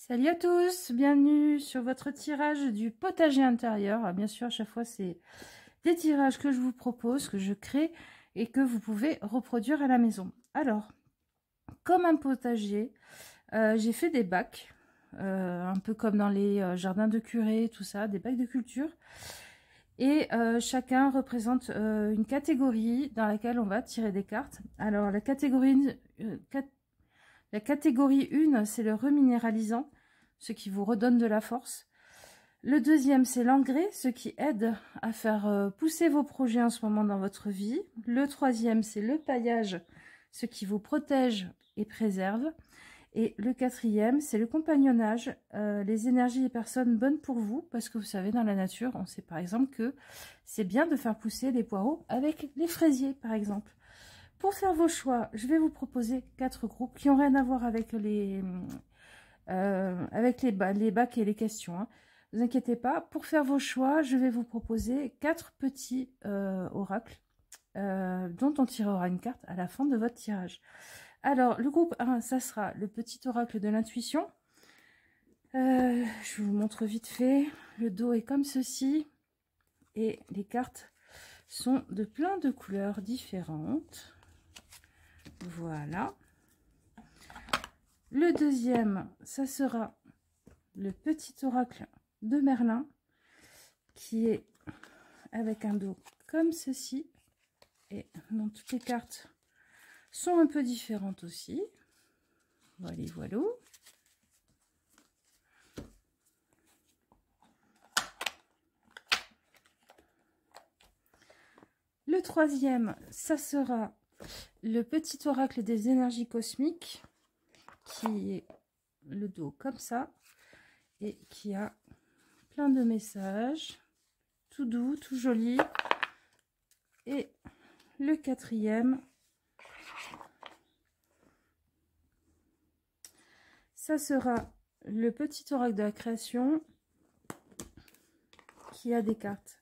Salut à tous, bienvenue sur votre tirage du potager intérieur. Alors, bien sûr, à chaque fois, c'est des tirages que je vous propose, que je crée et que vous pouvez reproduire à la maison. Alors, comme un potager, j'ai fait des bacs, un peu comme dans les jardins de curé, tout ça, des bacs de culture. Et chacun représente une catégorie dans laquelle on va tirer des cartes. Alors, la catégorie 1, c'est le reminéralisant, ce qui vous redonne de la force. Le deuxième, c'est l'engrais, ce qui aide à faire pousser vos projets en ce moment dans votre vie. Le troisième, c'est le paillage, ce qui vous protège et préserve. Et le quatrième, c'est le compagnonnage, les énergies et personnes bonnes pour vous, parce que vous savez, dans la nature, on sait par exemple que c'est bien de faire pousser les poireaux avec les fraisiers, par exemple. Pour faire vos choix, je vais vous proposer 4 groupes qui n'ont rien à voir avec les bacs et les questions. Hein. Ne vous inquiétez pas, pour faire vos choix, je vais vous proposer 4 petits oracles dont on tirera une carte à la fin de votre tirage. Alors, le groupe 1, ça sera le petit oracle de l'intuition. Je vous montre vite fait. Le dos est comme ceci. Et les cartes sont de plein de couleurs différentes. Voilà. Le deuxième, ça sera le petit oracle de Merlin, qui est avec un dos comme ceci. Et dont toutes les cartes sont un peu différentes aussi. Voilà, voilà. Le troisième, ça sera le petit oracle des énergies cosmiques, qui est le dos comme ça, et qui a plein de messages, tout doux, tout joli. Et le quatrième, ça sera le petit oracle de la création, qui a des cartes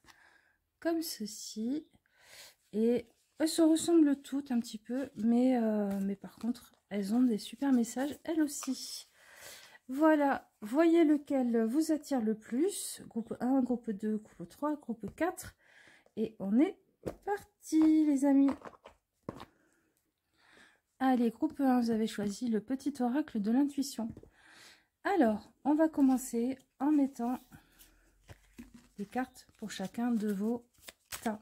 comme ceci. Et elles se ressemblent toutes un petit peu, mais par contre, elles ont des super messages, elles aussi. Voilà, voyez lequel vous attire le plus. Groupe 1, groupe 2, groupe 3, groupe 4. Et on est parti, les amis. Allez, groupe 1, vous avez choisi le petit oracle de l'intuition. Alors, on va commencer en mettant des cartes pour chacun de vos tas.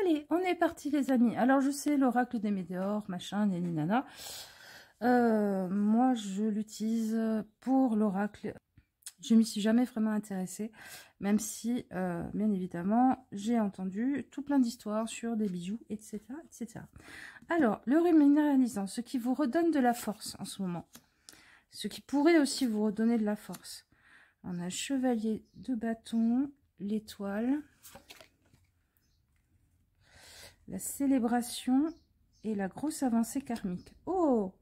Allez, on est parti les amis. Alors je sais, l'oracle des météores, machin, nani nana. Moi je l'utilise pour l'oracle. Je m'y suis jamais vraiment intéressée, même si, bien évidemment, j'ai entendu tout plein d'histoires sur des bijoux, etc., etc. Alors, le reminéralisant, ce qui vous redonne de la force en ce moment. Ce qui pourrait aussi vous redonner de la force. On a le chevalier de bâton, l'étoile, la célébration et la grosse avancée karmique. Oh!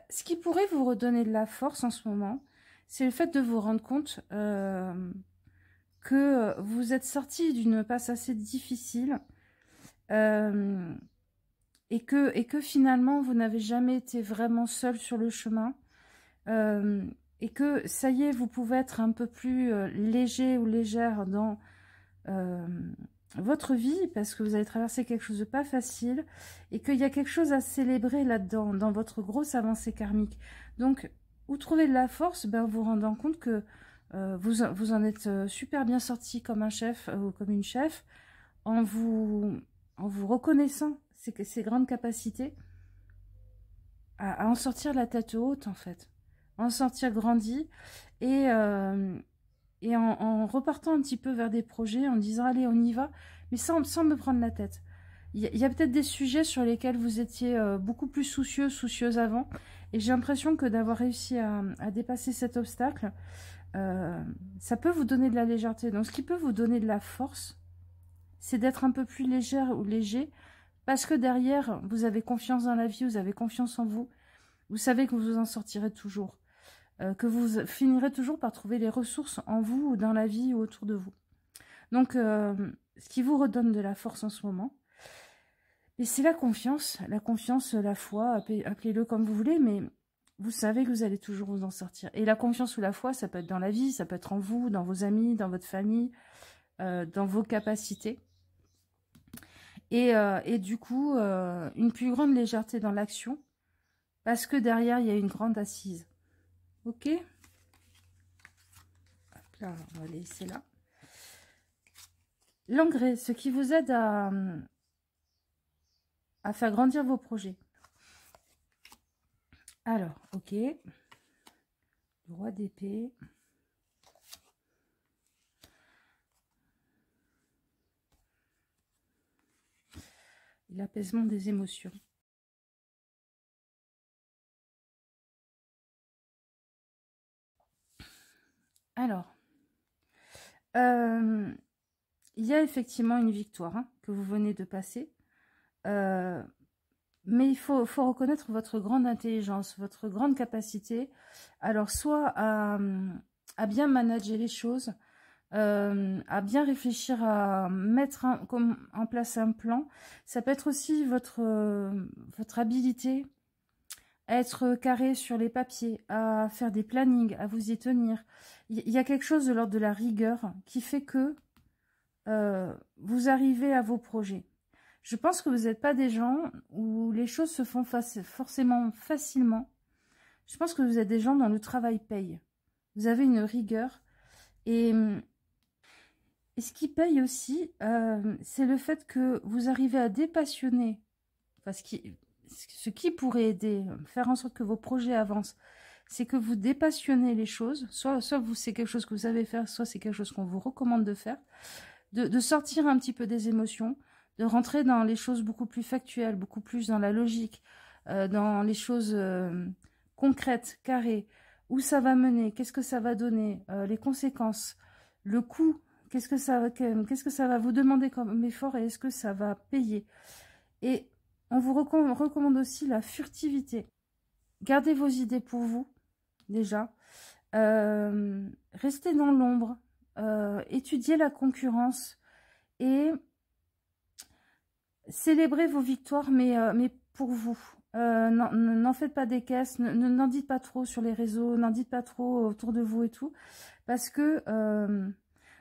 Ce qui pourrait vous redonner de la force en ce moment, c'est le fait de vous rendre compte que vous êtes sorti d'une passe assez difficile et que finalement, vous n'avez jamais été vraiment seul sur le chemin et que ça y est, vous pouvez être un peu plus léger ou légère dans votre vie parce que vous avez traversé quelque chose de pas facile et qu'il y a quelque chose à célébrer là-dedans, dans votre grosse avancée karmique. Donc, vous trouvez de la force, ben, vous vous rendant compte que vous en êtes super bien sorti comme un chef ou comme une chef en vous reconnaissant ces grandes capacités à en sortir la tête haute en fait, en sortir grandi et en repartant un petit peu vers des projets, en disant allez on y va, mais sans me prendre la tête. Il y a peut-être des sujets sur lesquels vous étiez beaucoup plus soucieux, soucieuse avant. Et j'ai l'impression que d'avoir réussi à dépasser cet obstacle, ça peut vous donner de la légèreté. Donc ce qui peut vous donner de la force, c'est d'être un peu plus légère ou léger. Parce que derrière, vous avez confiance dans la vie, vous avez confiance en vous. Vous savez que vous en sortirez toujours. Que vous finirez toujours par trouver les ressources en vous ou dans la vie ou autour de vous. Donc, ce qui vous redonne de la force en ce moment, et c'est la confiance, la foi, appelez-le comme vous voulez, mais vous savez que vous allez toujours vous en sortir. Et la confiance ou la foi, ça peut être dans la vie, ça peut être en vous, dans vos amis, dans votre famille, dans vos capacités. Et du coup, une plus grande légèreté dans l'action, parce que derrière, il y a une grande assise. Ok? Hop là, on va les laisser là. L'engrais, ce qui vous aide à faire grandir vos projets. Alors, ok. Le roi d'épée. L'apaisement des émotions. Alors, il y a effectivement une victoire que vous venez de passer. Mais il faut reconnaître votre grande intelligence, votre grande capacité. Alors, soit à bien manager les choses, à bien réfléchir, à mettre en place un plan. Ça peut être aussi votre habilité à être carré sur les papiers, à faire des plannings, à vous y tenir. Il y a quelque chose de l'ordre de la rigueur qui fait que vous arrivez à vos projets. Je pense que vous n'êtes pas des gens où les choses se font forcément facilement. Je pense que vous êtes des gens dont le travail paye. Vous avez une rigueur. Et ce qui paye aussi, c'est le fait que vous arrivez à dépassionner. Parce que ce qui pourrait aider, faire en sorte que vos projets avancent, c'est que vous dépassionnez les choses. Soit c'est quelque chose que vous savez faire, soit c'est quelque chose qu'on vous recommande de faire. De sortir un petit peu des émotions, de rentrer dans les choses beaucoup plus factuelles, beaucoup plus dans la logique, dans les choses concrètes, carrées, où ça va mener, qu'est-ce que ça va donner, les conséquences, le coût, qu'est-ce que ça va vous demander comme effort et est-ce que ça va payer. Et on vous recommande aussi la furtivité. Gardez vos idées pour vous, déjà. Restez dans l'ombre. Étudiez la concurrence et célébrez vos victoires, mais pour vous. N'en faites pas des caisses, n'en dites pas trop sur les réseaux, n'en dites pas trop autour de vous et tout, parce que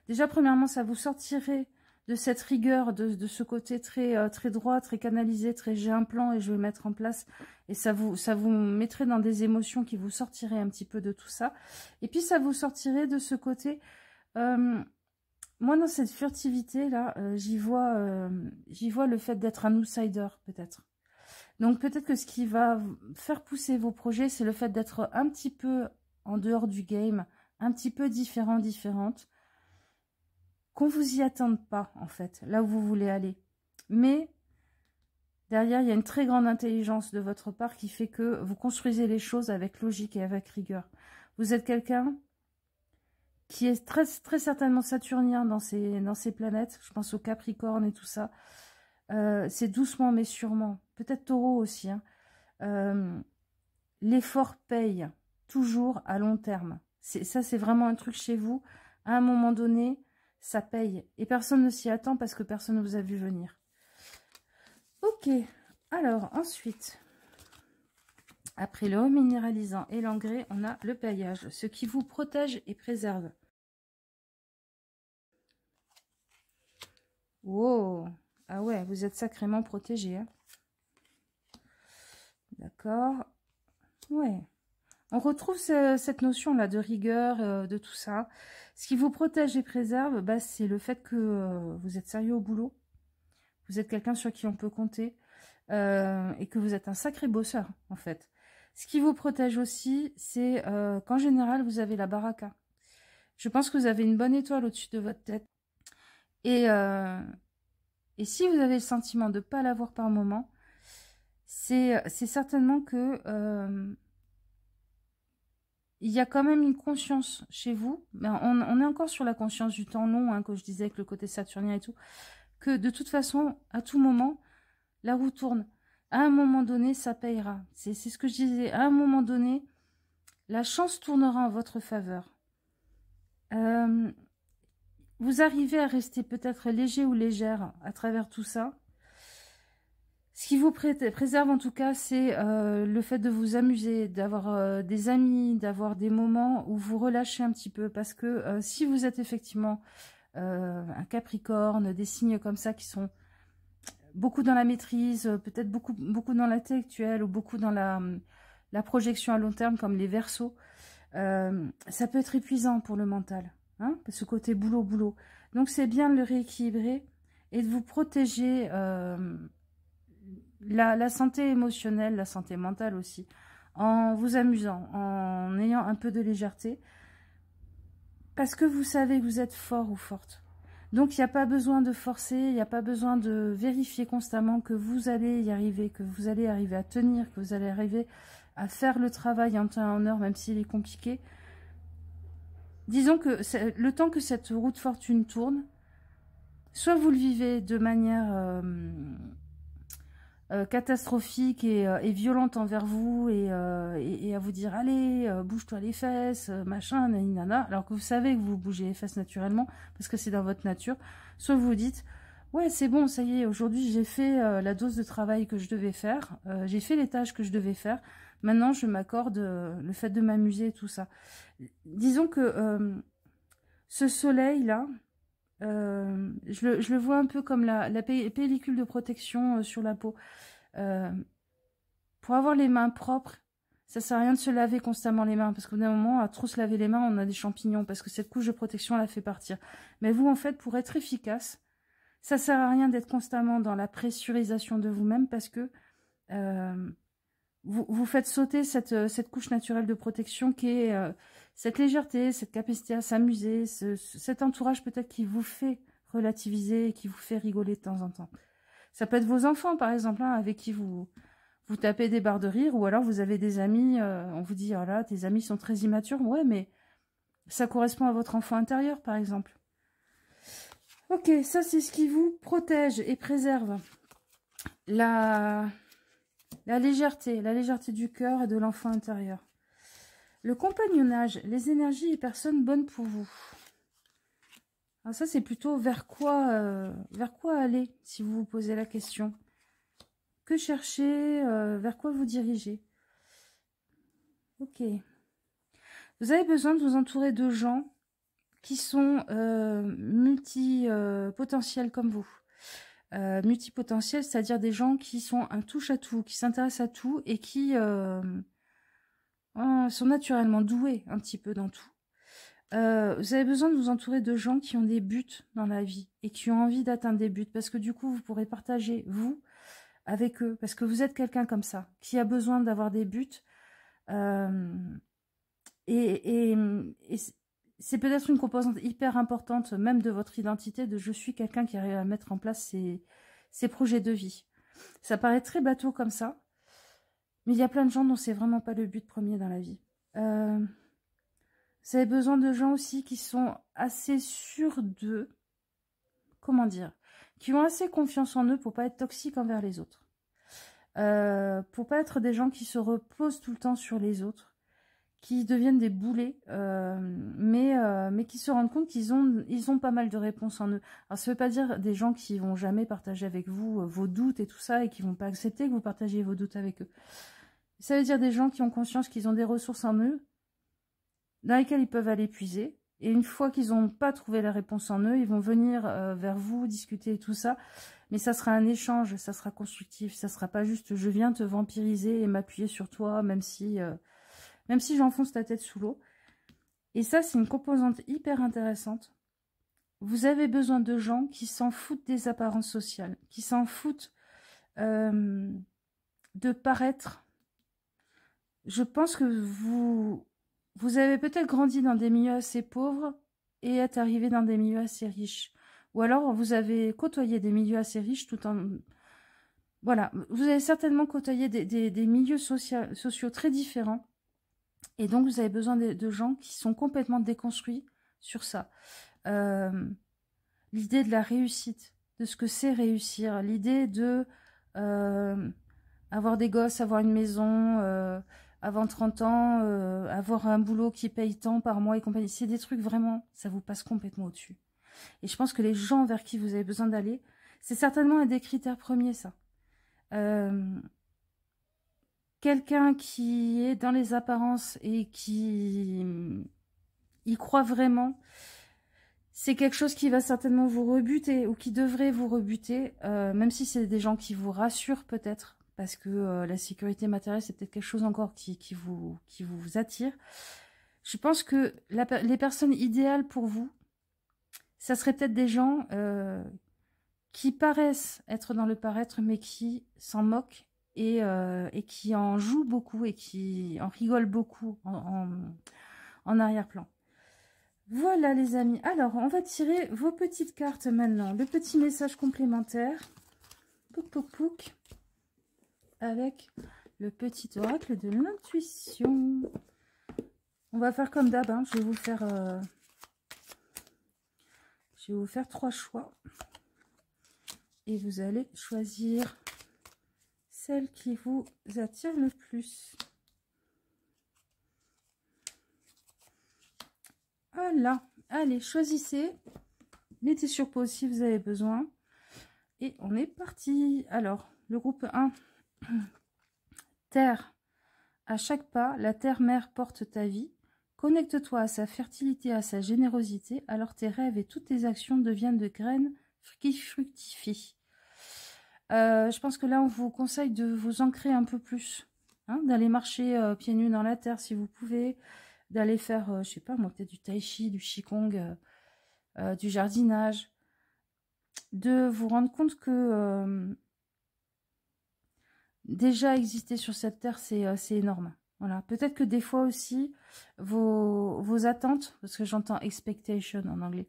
déjà, premièrement, ça vous sortirait de cette rigueur, de ce côté très droit, très canalisé, très j'ai un plan et je vais le mettre en place, et ça vous mettrait dans des émotions qui vous sortiraient un petit peu de tout ça, et puis ça vous sortirait de ce côté... moi, dans cette furtivité-là, j'y vois le fait d'être un outsider, peut-être. Donc, peut-être que ce qui va faire pousser vos projets, c'est le fait d'être un petit peu en dehors du game, un petit peu différente, qu'on vous y attende pas, en fait, là où vous voulez aller. Mais, derrière, il y a une très grande intelligence de votre part qui fait que vous construisez les choses avec logique et avec rigueur. Vous êtes quelqu'un qui est très certainement saturnien dans ces planètes. Je pense au Capricorne et tout ça. C'est doucement mais sûrement. Peut-être Taureau aussi. L'effort paye toujours à long terme. Ça, c'est vraiment un truc chez vous. À un moment donné, ça paye. Et personne ne s'y attend parce que personne ne vous a vu venir. Ok. Alors, ensuite... Après le haut minéralisant et l'engrais, on a le paillage, ce qui vous protège et préserve. Wow! Ah ouais, vous êtes sacrément protégé. Hein. D'accord. Ouais. On retrouve cette notion-là de rigueur, de tout ça. Ce qui vous protège et préserve, bah, c'est le fait que vous êtes sérieux au boulot. Vous êtes quelqu'un sur qui on peut compter. Et que vous êtes un sacré bosseur, en fait. Ce qui vous protège aussi, c'est qu'en général, vous avez la baraka. Je pense que vous avez une bonne étoile au-dessus de votre tête. Et Et si vous avez le sentiment de ne pas l'avoir par moment, c'est certainement que il y a quand même une conscience chez vous, mais on est encore sur la conscience du temps long, hein, que je disais avec le côté saturnien et tout, que de toute façon, à tout moment, la roue tourne. À un moment donné, ça payera. C'est ce que je disais. À un moment donné, la chance tournera en votre faveur. Vous arrivez à rester peut-être léger ou légère à travers tout ça. Ce qui vous préserve en tout cas, c'est le fait de vous amuser, d'avoir des amis, d'avoir des moments où vous relâchez un petit peu. Parce que si vous êtes effectivement un Capricorne, des signes comme ça qui sont beaucoup dans la maîtrise, peut-être beaucoup dans l'intellectuel ou beaucoup dans la projection à long terme comme les Verseaux, ça peut être épuisant pour le mental, hein, ce côté boulot. Donc c'est bien de le rééquilibrer et de vous protéger la santé émotionnelle, la santé mentale aussi, en vous amusant, en ayant un peu de légèreté, parce que vous savez que vous êtes fort ou forte. Donc il n'y a pas besoin de forcer, il n'y a pas besoin de vérifier constamment que vous allez y arriver, que vous allez arriver à tenir, que vous allez arriver à faire le travail en temps et en heure, même s'il est compliqué. Disons que le temps que cette roue de fortune tourne, soit vous le vivez de manière catastrophique et violente envers vous et à vous dire allez bouge-toi les fesses machin nana, alors que vous savez que vous bougez les fesses naturellement parce que c'est dans votre nature, soit vous vous dites ouais c'est bon, ça y est, aujourd'hui j'ai fait la dose de travail que je devais faire, j'ai fait les tâches que je devais faire, maintenant je m'accorde le fait de m'amuser et tout ça. Disons que ce soleil là, je le vois un peu comme la pellicule de protection sur la peau. Pour avoir les mains propres, ça sert à rien de se laver constamment les mains, parce qu'au bout d'un moment, à trop se laver les mains, on a des champignons, parce que cette couche de protection la fait partir. Mais vous, en fait, pour être efficace, ça sert à rien d'être constamment dans la pressurisation de vous-même, parce que vous faites sauter cette couche naturelle de protection qui est cette légèreté, cette capacité à s'amuser, cet entourage peut-être qui vous fait relativiser et qui vous fait rigoler de temps en temps. Ça peut être vos enfants, par exemple, hein, avec qui vous tapez des barres de rire, ou alors vous avez des amis, on vous dit, oh là, tes amis sont très immatures. Ouais, mais ça correspond à votre enfant intérieur, par exemple. Ok, ça c'est ce qui vous protège et préserve la légèreté du cœur et de l'enfant intérieur. Le compagnonnage, les énergies et personnes bonnes pour vous. Alors ça, c'est plutôt vers quoi aller, si vous vous posez la question. Que chercher, vers quoi vous diriger. Ok. Vous avez besoin de vous entourer de gens qui sont multipotentiels comme vous. Multipotentiels, c'est-à-dire des gens qui sont un touche-à-tout, qui s'intéressent à tout et qui sont naturellement doués un petit peu dans tout. Vous avez besoin de vous entourer de gens qui ont des buts dans la vie et qui ont envie d'atteindre des buts, parce que du coup, vous pourrez partager, vous, avec eux, parce que vous êtes quelqu'un comme ça, qui a besoin d'avoir des buts. Et c'est peut-être une composante hyper importante, même de votre identité, de je suis quelqu'un qui arrive à mettre en place ses projets de vie. Ça paraît très bateau comme ça, mais il y a plein de gens dont c'est vraiment pas le but premier dans la vie. Vous avez besoin de gens aussi qui sont assez sûrs d'eux, comment dire, qui ont assez confiance en eux pour pas être toxiques envers les autres. Pour pas être des gens qui se reposent tout le temps sur les autres, qui deviennent des boulets, mais qui se rendent compte qu'ils ont pas mal de réponses en eux. Alors ça veut pas dire des gens qui vont jamais partager avec vous vos doutes et tout ça, et qui vont pas accepter que vous partagiez vos doutes avec eux. Ça veut dire des gens qui ont conscience qu'ils ont des ressources en eux, dans lesquelles ils peuvent aller puiser. Et une fois qu'ils n'ont pas trouvé la réponse en eux, ils vont venir vers vous, discuter et tout ça. Mais ça sera un échange, ça sera constructif. Ça sera pas juste je viens te vampiriser et m'appuyer sur toi, même si j'enfonce ta tête sous l'eau. Et ça, c'est une composante hyper intéressante. Vous avez besoin de gens qui s'en foutent des apparences sociales, qui s'en foutent de paraître. Je pense que vous avez peut-être grandi dans des milieux assez pauvres et êtes arrivé dans des milieux assez riches. Ou alors, vous avez côtoyé des milieux assez riches tout en... Voilà, vous avez certainement côtoyé des milieux sociaux très différents. Et donc, vous avez besoin de gens qui sont complètement déconstruits sur ça. L'idée de la réussite, de ce que c'est réussir, l'idée de avoir des gosses, avoir une maison, avant 30 ans, avoir un boulot qui paye tant par mois et compagnie. C'est des trucs vraiment, ça vous passe complètement au-dessus. Et je pense que les gens vers qui vous avez besoin d'aller, c'est certainement un des critères premiers, ça. Quelqu'un qui est dans les apparences et qui y croit vraiment, c'est quelque chose qui va certainement vous rebuter ou qui devrait vous rebuter, même si c'est des gens qui vous rassurent peut-être, parce que la sécurité matérielle, c'est peut-être quelque chose encore qui vous attire. Je pense que les personnes idéales pour vous, ça serait peut-être des gens qui paraissent être dans le paraître, mais qui s'en moquent et qui en jouent beaucoup et qui en rigolent beaucoup en arrière-plan. Voilà les amis, alors on va tirer vos petites cartes maintenant, le petit message complémentaire, pouc pouc pouc, avec le petit oracle de l'intuition. On va faire comme d'hab, hein. Je vais vous faire 3 choix et vous allez choisir celle qui vous attire le plus. Voilà, allez, choisissez, mettez sur pause si vous avez besoin. Et on est parti. Alors, le groupe 1, Terre. À chaque pas, la terre-mère porte ta vie. Connecte-toi à sa fertilité, à sa générosité, alors tes rêves et toutes tes actions deviennent de graines qui fructifient. Je pense que là, on vous conseille de vous ancrer un peu plus, hein, d'aller marcher pieds nus dans la terre si vous pouvez, d'aller faire, je sais pas moi, peut-être du tai chi, du qigong, du jardinage, de vous rendre compte que déjà exister sur cette terre, c'est énorme. Voilà. Peut-être que des fois aussi, vos attentes, parce que j'entends expectation en anglais,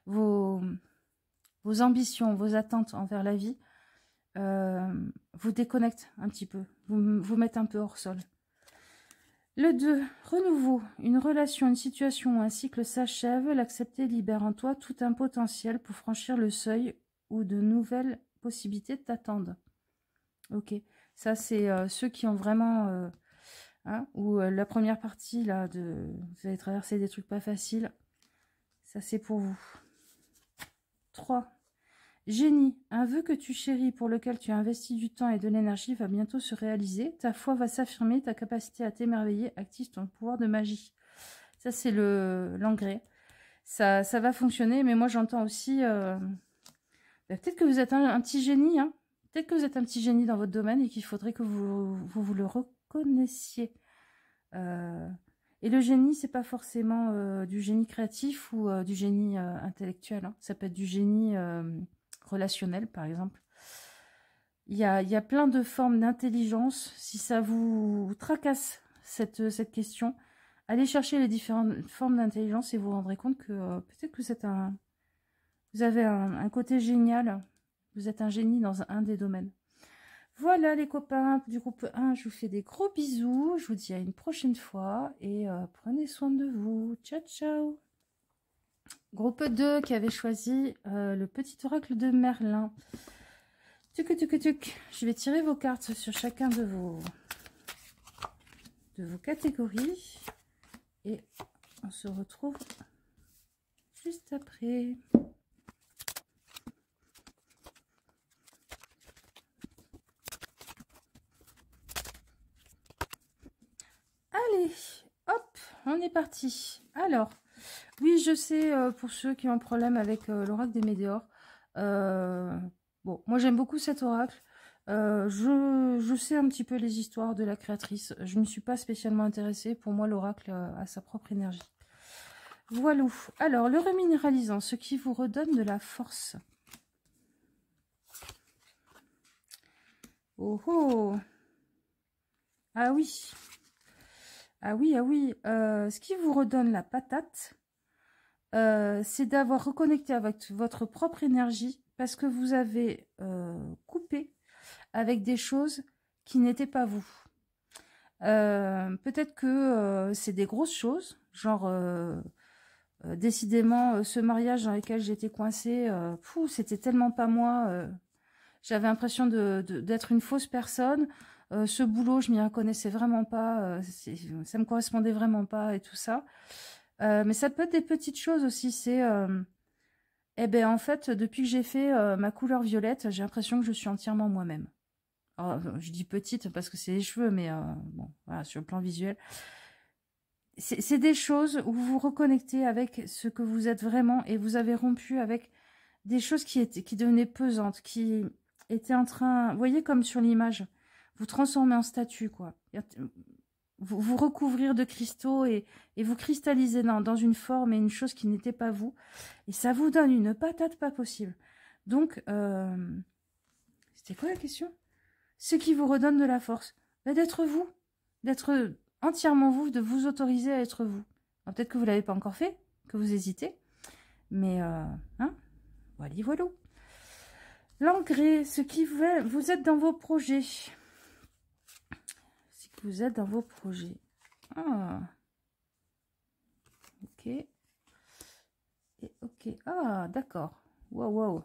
vos ambitions, vos attentes envers la vie, vous déconnectent un petit peu, vous mettent un peu hors sol. Le 2, renouveau. Une relation, une situation ou un cycle s'achève. L'accepter libère en toi tout un potentiel pour franchir le seuil où de nouvelles possibilités t'attendent. Ok, ça c'est ceux qui ont vraiment... hein, ou la première partie, là, vous allez traverser des trucs pas faciles. Ça c'est pour vous. 3. Génie, un vœu que tu chéris, pour lequel tu as investi du temps et de l'énergie, va bientôt se réaliser. Ta foi va s'affirmer, ta capacité à t'émerveiller active ton pouvoir de magie. Ça, c'est l'engrais. Ça va fonctionner, mais moi, j'entends aussi... peut-être que vous êtes un petit génie, hein. Peut-être que vous êtes un petit génie dans votre domaine et qu'il faudrait que vous le reconnaissiez. Et le génie, c'est pas forcément du génie créatif ou du génie intellectuel, hein. Ça peut être du génie... relationnel par exemple. Il y a plein de formes d'intelligence. Si ça vous tracasse cette question, allez chercher les différentes formes d'intelligence et vous vous rendrez compte que peut-être que vous avez un côté génial. Vous êtes un génie dans un des domaines. Voilà les copains du groupe 1, je vous fais des gros bisous. Je vous dis à une prochaine fois et prenez soin de vous. Ciao, ciao. Groupe 2 qui avait choisi le petit oracle de Merlin. Tuc, tuc, tuc. Je vais tirer vos cartes sur chacun de vos catégories. Et on se retrouve juste après. Allez, hop, on est parti. Alors, oui, je sais, pour ceux qui ont un problème avec l'oracle des météores, bon, moi j'aime beaucoup cet oracle. Je sais un petit peu les histoires de la créatrice. Je ne me suis pas spécialement intéressée. Pour moi, l'oracle a sa propre énergie. Voilà. Alors, le reminéralisant, ce qui vous redonne de la force. Oh oh. Ah oui. Ah oui, ah oui. Ce qui vous redonne la patate. c'est d'avoir reconnecté avec votre propre énergie parce que vous avez coupé avec des choses qui n'étaient pas vous. Peut-être que c'est des grosses choses, genre décidément ce mariage dans lequel j'étais coincée, c'était tellement pas moi. J'avais l'impression d'être une fausse personne. Ce boulot, je m'y reconnaissais vraiment pas. Ça me correspondait vraiment pas et tout ça. Mais ça peut être des petites choses aussi. C'est, eh ben en fait, depuis que j'ai fait ma couleur violette, j'ai l'impression que je suis entièrement moi-même. Je dis petite parce que c'est les cheveux, mais bon, voilà, sur le plan visuel. C'est des choses où vous vous reconnectez avec ce que vous êtes vraiment et vous avez rompu avec des choses qui devenaient pesantes, qui étaient en train, vous voyez comme sur l'image, vous transformez en statue, quoi. Vous recouvrir de cristaux et vous cristalliser dans une forme et une chose qui n'était pas vous. Et ça vous donne une patate pas possible. Donc, c'était quoi la question? Ce qui vous redonne de la force. D'être vous. D'être entièrement vous, de vous autoriser à être vous. Peut-être que vous ne l'avez pas encore fait, que vous hésitez. Mais, voilà, voilà. L'ancré, ce qui vous êtes dans vos projets. Ce que vous êtes dans vos projets. Ah. Ok. Et ok. Ah, d'accord. Wow, wow.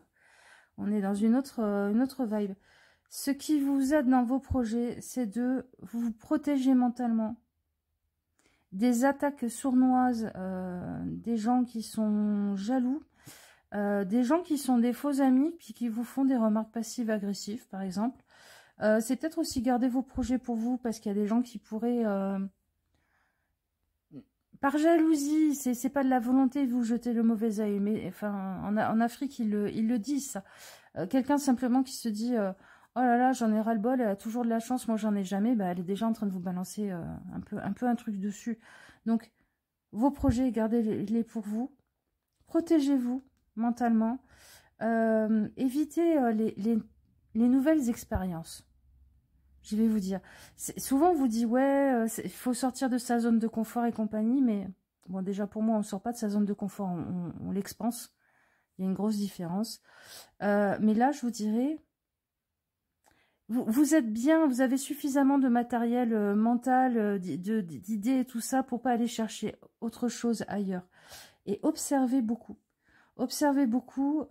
On est dans une autre vibe. Ce qui vous aide dans vos projets, c'est de vous protéger mentalement des attaques sournoises, des gens qui sont jaloux, des gens qui sont des faux amis, puis qui vous font des remarques passives-agressives, par exemple. C'est peut-être aussi garder vos projets pour vous, parce qu'il y a des gens qui pourraient... par jalousie, c'est pas de la volonté de vous jeter le mauvais œil, mais enfin, en Afrique, ils le disent, ça. Quelqu'un simplement qui se dit... oh là là, j'en ai ras-le-bol, elle a toujours de la chance, moi j'en ai jamais. Bah, elle est déjà en train de vous balancer un peu un truc dessus. Donc, vos projets, gardez-les pour vous. Protégez-vous mentalement. Évitez les nouvelles expériences. Je vais vous dire. Souvent, on vous dit, ouais, il faut sortir de sa zone de confort et compagnie. Mais bon, déjà pour moi, on ne sort pas de sa zone de confort, on l'expanse. Il y a une grosse différence. Mais là, je vous dirais... Vous êtes bien, vous avez suffisamment de matériel mental, d'idées et tout ça pour pas aller chercher autre chose ailleurs. Et observez beaucoup. Observez beaucoup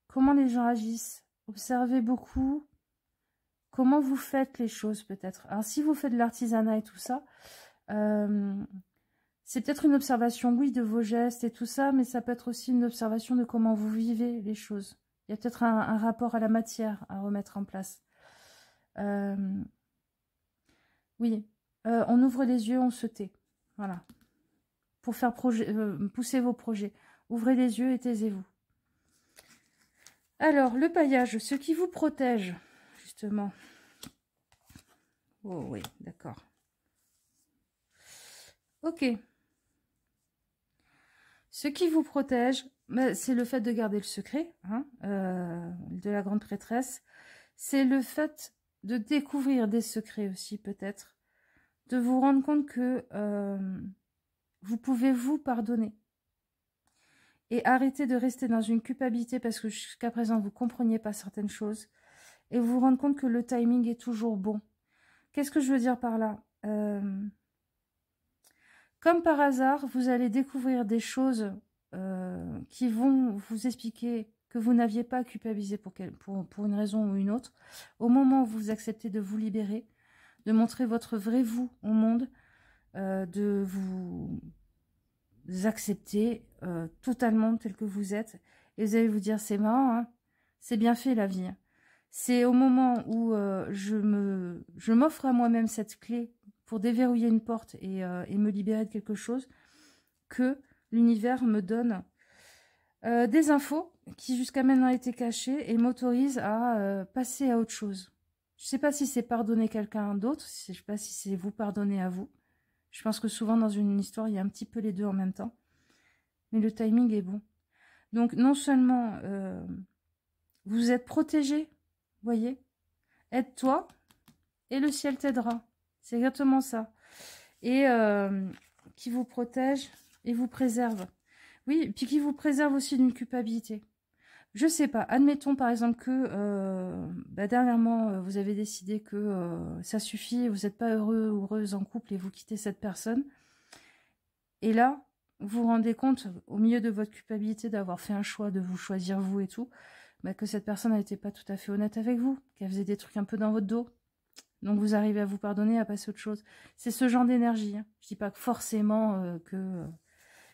comment les gens agissent. Observez beaucoup comment vous faites les choses peut-être. Alors si vous faites de l'artisanat et tout ça, c'est peut-être une observation, oui, de vos gestes et tout ça, mais ça peut être aussi une observation de comment vous vivez les choses. Il y a peut-être un rapport à la matière à remettre en place. Oui, on ouvre les yeux, on se tait. Voilà. Pour faire pousser vos projets. Ouvrez les yeux et taisez-vous. Alors, le paillage, ce qui vous protège, justement. Oh oui, d'accord. Ok. Ce qui vous protège, c'est le fait de garder le secret de la grande prêtresse. C'est le fait de découvrir des secrets aussi, peut-être. De vous rendre compte que vous pouvez vous pardonner. Et arrêter de rester dans une culpabilité parce que jusqu'à présent, vous ne compreniez pas certaines choses. Et vous rendre compte que le timing est toujours bon. Qu'est-ce que je veux dire par là? Comme par hasard, vous allez découvrir des choses qui vont vous expliquer que vous n'aviez pas à culpabiliser pour une raison ou une autre. Au moment où vous acceptez de vous libérer, de montrer votre vrai vous au monde, de vous accepter totalement tel que vous êtes. Et vous allez vous dire, c'est marrant, hein, c'est bien fait la vie. C'est au moment où je m'offre à moi-même cette clé pour déverrouiller une porte et me libérer de quelque chose, que l'univers me donne des infos qui jusqu'à maintenant étaient cachées et m'autorisent à passer à autre chose. Je ne sais pas si c'est pardonner quelqu'un d'autre, je ne sais pas si c'est vous pardonner à vous. Je pense que souvent dans une histoire, il y a un petit peu les deux en même temps. Mais le timing est bon. Donc non seulement vous êtes protégé, voyez, aide-toi et le ciel t'aidera. C'est exactement ça. Et qui vous protège et vous préserve. Oui, puis qui vous préserve aussi d'une culpabilité. Je sais pas, admettons par exemple que dernièrement vous avez décidé que ça suffit, vous n'êtes pas heureux ou heureuse en couple et vous quittez cette personne. Et là, vous vous rendez compte, au milieu de votre culpabilité d'avoir fait un choix, de vous choisir vous et tout, que cette personne n'était pas tout à fait honnête avec vous, qu'elle faisait des trucs un peu dans votre dos. Donc vous arrivez à vous pardonner, à passer à autre chose. C'est ce genre d'énergie. Hein. Je dis pas que forcément que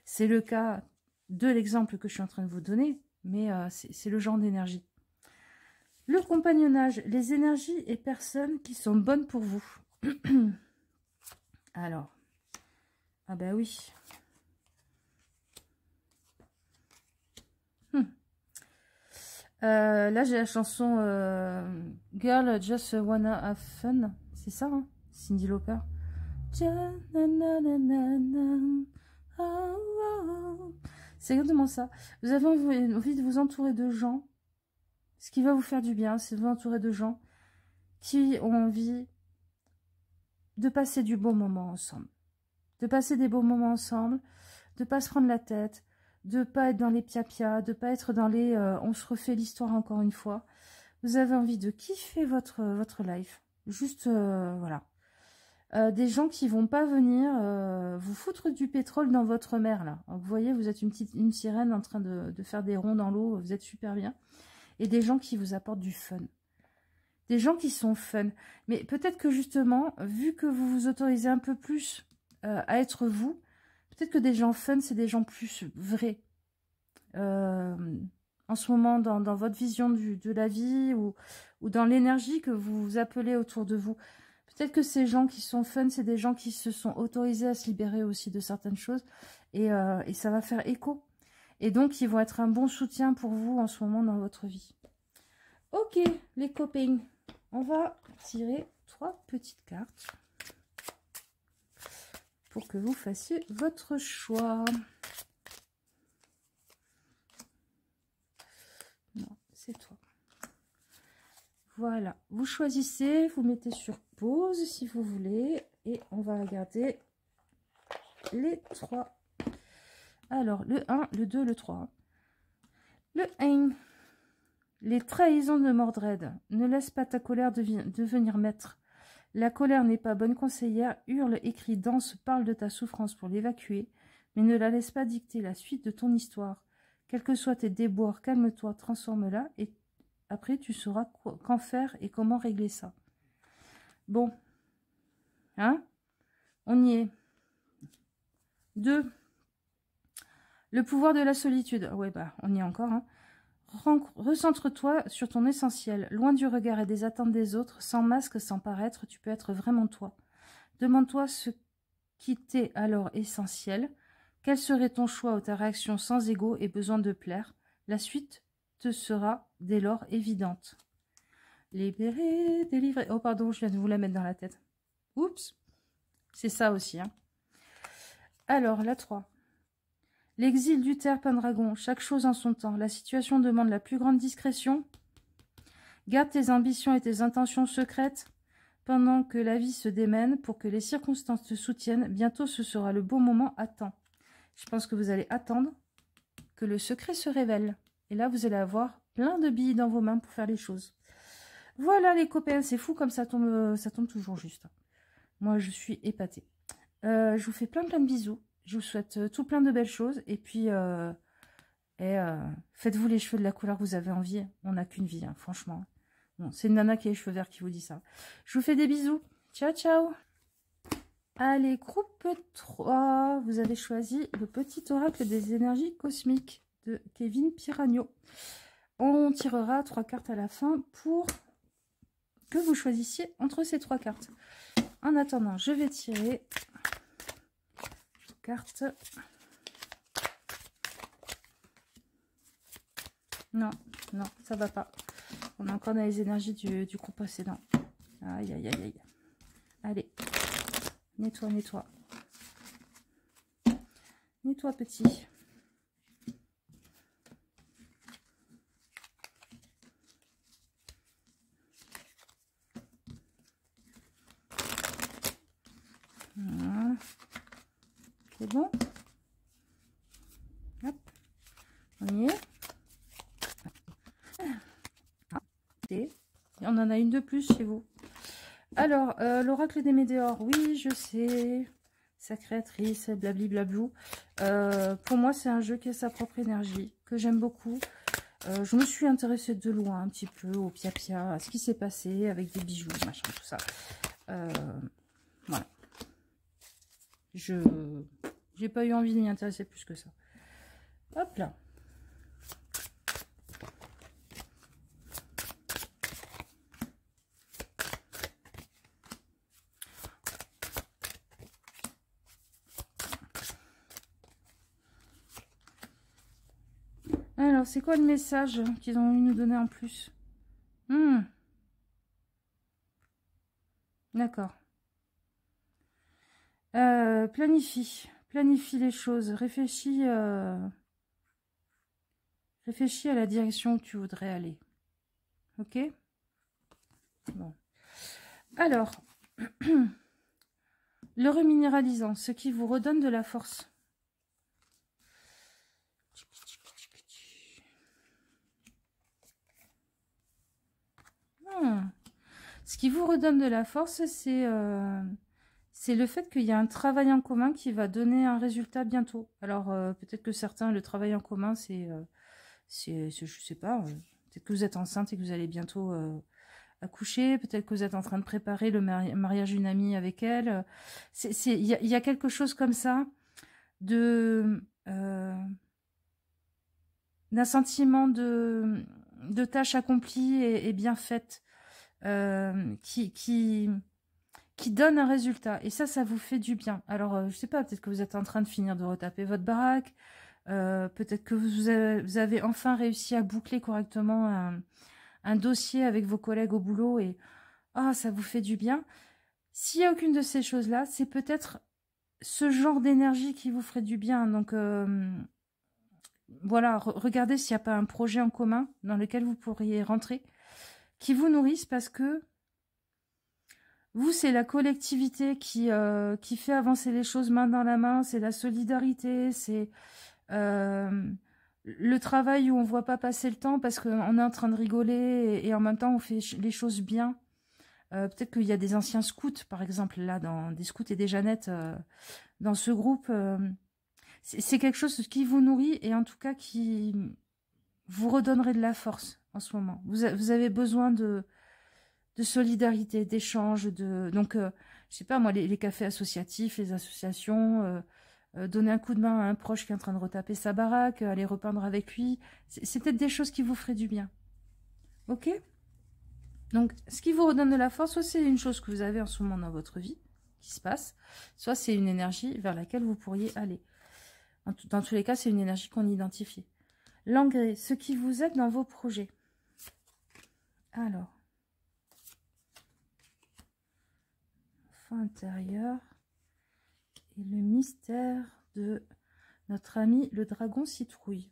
c'est le cas de l'exemple que je suis en train de vous donner, mais c'est le genre d'énergie. Le compagnonnage, les énergies et personnes qui sont bonnes pour vous. Alors, ah bah oui. Là, j'ai la chanson Girl Just Wanna Have Fun. C'est ça, hein, Cyndi Lauper. C'est exactement ça. Vous avez envie de vous entourer de gens. Ce qui va vous faire du bien, c'est de vous entourer de gens qui ont envie de passer du bon moment ensemble. De passer des beaux moments ensemble, de ne pas se prendre la tête, de ne pas être dans les pia-pia, de ne pas être dans les on se refait l'histoire encore une fois. Vous avez envie de kiffer votre life. Juste, voilà. Des gens qui vont pas venir vous foutre du pétrole dans votre mer, là. Donc, vous voyez, vous êtes une sirène en train de faire des ronds dans l'eau, vous êtes super bien. Et des gens qui vous apportent du fun. Des gens qui sont fun. Mais peut-être que justement, vu que vous vous autorisez un peu plus à être vous, peut-être que des gens fun, c'est des gens plus vrais. En ce moment, dans votre vision de la vie ou dans l'énergie que vous appelez autour de vous. Peut-être que ces gens qui sont fun, c'est des gens qui se sont autorisés à se libérer aussi de certaines choses. Et ça va faire écho. Et donc, ils vont être un bon soutien pour vous en ce moment dans votre vie. Ok, les copains. On va tirer 3 petites cartes pour que vous fassiez votre choix. Non, c'est toi. Voilà, vous choisissez, vous mettez sur pause si vous voulez et on va regarder les 3. Alors, le 1, le 2, le 3. Le 1. Les trahisons de Mordred. Ne laisse pas ta colère devenir maître. La colère n'est pas bonne conseillère. Hurle, écrit, danse, parle de ta souffrance pour l'évacuer, mais ne la laisse pas dicter la suite de ton histoire. Quels que soient tes déboires, calme-toi, transforme-la, et après tu sauras qu'en faire et comment régler ça. Bon. Hein? On y est. 2. Le pouvoir de la solitude. Ouais, bah, on y est encore, hein. Recentre-toi sur ton essentiel, loin du regard et des attentes des autres, sans masque, sans paraître, tu peux être vraiment toi. Demande-toi ce qui t'est alors essentiel, quel serait ton choix ou ta réaction sans ego et besoin de plaire. La suite te sera dès lors évidente. Libéré, délivré. Oh pardon, je viens de vous la mettre dans la tête. Oups, c'est ça aussi. Hein. Alors, la 3. L'exil du terre Pendragon, chaque chose en son temps. La situation demande la plus grande discrétion. Garde tes ambitions et tes intentions secrètes pendant que la vie se démène pour que les circonstances te soutiennent. Bientôt, ce sera le beau moment. Attends. Je pense que vous allez attendre que le secret se révèle. Et là, vous allez avoir plein de billes dans vos mains pour faire les choses. Voilà les copains, c'est fou comme ça tombe toujours juste. Moi, je suis épatée. Je vous fais plein de bisous. Je vous souhaite tout plein de belles choses. Et puis, faites-vous les cheveux de la couleur que vous avez envie. On n'a qu'une vie, hein, franchement. Bon, c'est une nana qui a les cheveux verts qui vous dit ça. Je vous fais des bisous. Ciao, ciao. Allez, groupe 3. Vous avez choisi le petit oracle des énergies cosmiques de Kevin Piragno. On tirera 3 cartes à la fin pour que vous choisissiez entre ces 3 cartes. En attendant, je vais tirer... carte. Non, non, ça va pas. On est encore dans les énergies du groupe précédent. Aïe, aïe, aïe, aïe. Allez, nettoie, nettoie. Nettoie, petit. Voilà. C'est bon? a une de plus chez vous. Alors, l'oracle des météores, oui, je sais. Sa créatrice, blablabla. Pour moi, c'est un jeu qui a sa propre énergie, que j'aime beaucoup. Je me suis intéressée de loin un petit peu au pia-pia, à ce qui s'est passé avec des bijoux, machin, tout ça. Voilà. J'ai pas eu envie de m'y intéresser plus que ça. Hop là. Alors, c'est quoi le message qu'ils ont envie de nous donner en plus? D'accord. Planifie les choses. Réfléchis à la direction où tu voudrais aller. Ok? Bon. Alors, le reminéralisant, ce qui vous redonne de la force. Ce qui vous redonne de la force, c'est le fait qu'il y a un travail en commun qui va donner un résultat bientôt. Alors, peut-être que certains, le travail en commun, je sais pas, peut-être que vous êtes enceinte et que vous allez bientôt accoucher, peut-être que vous êtes en train de préparer le mariage d'une amie avec elle. Il y a quelque chose comme ça d'un sentiment de tâche accomplie et bien faite. Qui donne un résultat. Et ça vous fait du bien. Alors, je sais pas, peut-être que vous êtes en train de finir de retaper votre baraque. Peut-être que vous avez enfin réussi à boucler correctement un dossier avec vos collègues au boulot. Et ça vous fait du bien. S'il n'y a aucune de ces choses-là, c'est peut-être ce genre d'énergie qui vous ferait du bien. Donc, voilà, regardez s'il n'y a pas un projet en commun dans lequel vous pourriez rentrer, qui vous nourrissent, parce que vous, c'est la collectivité qui fait avancer les choses main dans la main, c'est la solidarité, c'est le travail où on ne voit pas passer le temps parce qu'on est en train de rigoler et en même temps on fait les choses bien. Peut-être qu'il y a des anciens scouts, par exemple, là, des scouts et des Jeannettes, dans ce groupe. C'est quelque chose qui vous nourrit et en tout cas qui vous redonnerait de la force en ce moment. Vous avez besoin de solidarité, d'échange, donc je sais pas moi, les cafés associatifs, les associations, donner un coup de main à un proche qui est en train de retaper sa baraque, aller repeindre avec lui, c'est peut-être des choses qui vous feraient du bien. Ok? Donc ce qui vous redonne de la force, soit c'est une chose que vous avez en ce moment dans votre vie qui se passe, soit c'est une énergie vers laquelle vous pourriez aller. Dans tous les cas, c'est une énergie qu'on identifie. L'engrais, ce qui vous aide dans vos projets. Alors, intérieur et le mystère de notre ami le dragon citrouille.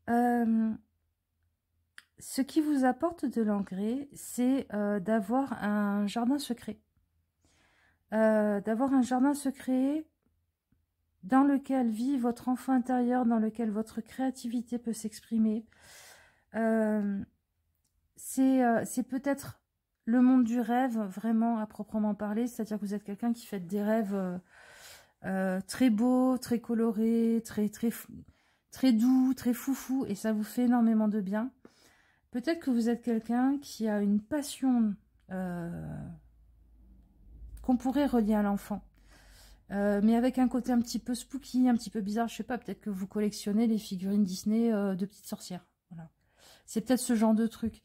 Ce qui vous apporte de l'engrais, c'est d'avoir un jardin secret. D'avoir un jardin secret dans lequel vit votre enfant intérieur, dans lequel votre créativité peut s'exprimer. C'est peut-être le monde du rêve, vraiment, à proprement parler. C'est-à-dire que vous êtes quelqu'un qui fait des rêves très beaux, très colorés, très doux, très foufou. Et ça vous fait énormément de bien. Peut-être que vous êtes quelqu'un qui a une passion qu'on pourrait relier à l'enfant. Mais avec un côté un petit peu spooky, un petit peu bizarre. Je sais pas, peut-être que vous collectionnez les figurines Disney de petites sorcières. Voilà. C'est peut-être ce genre de truc.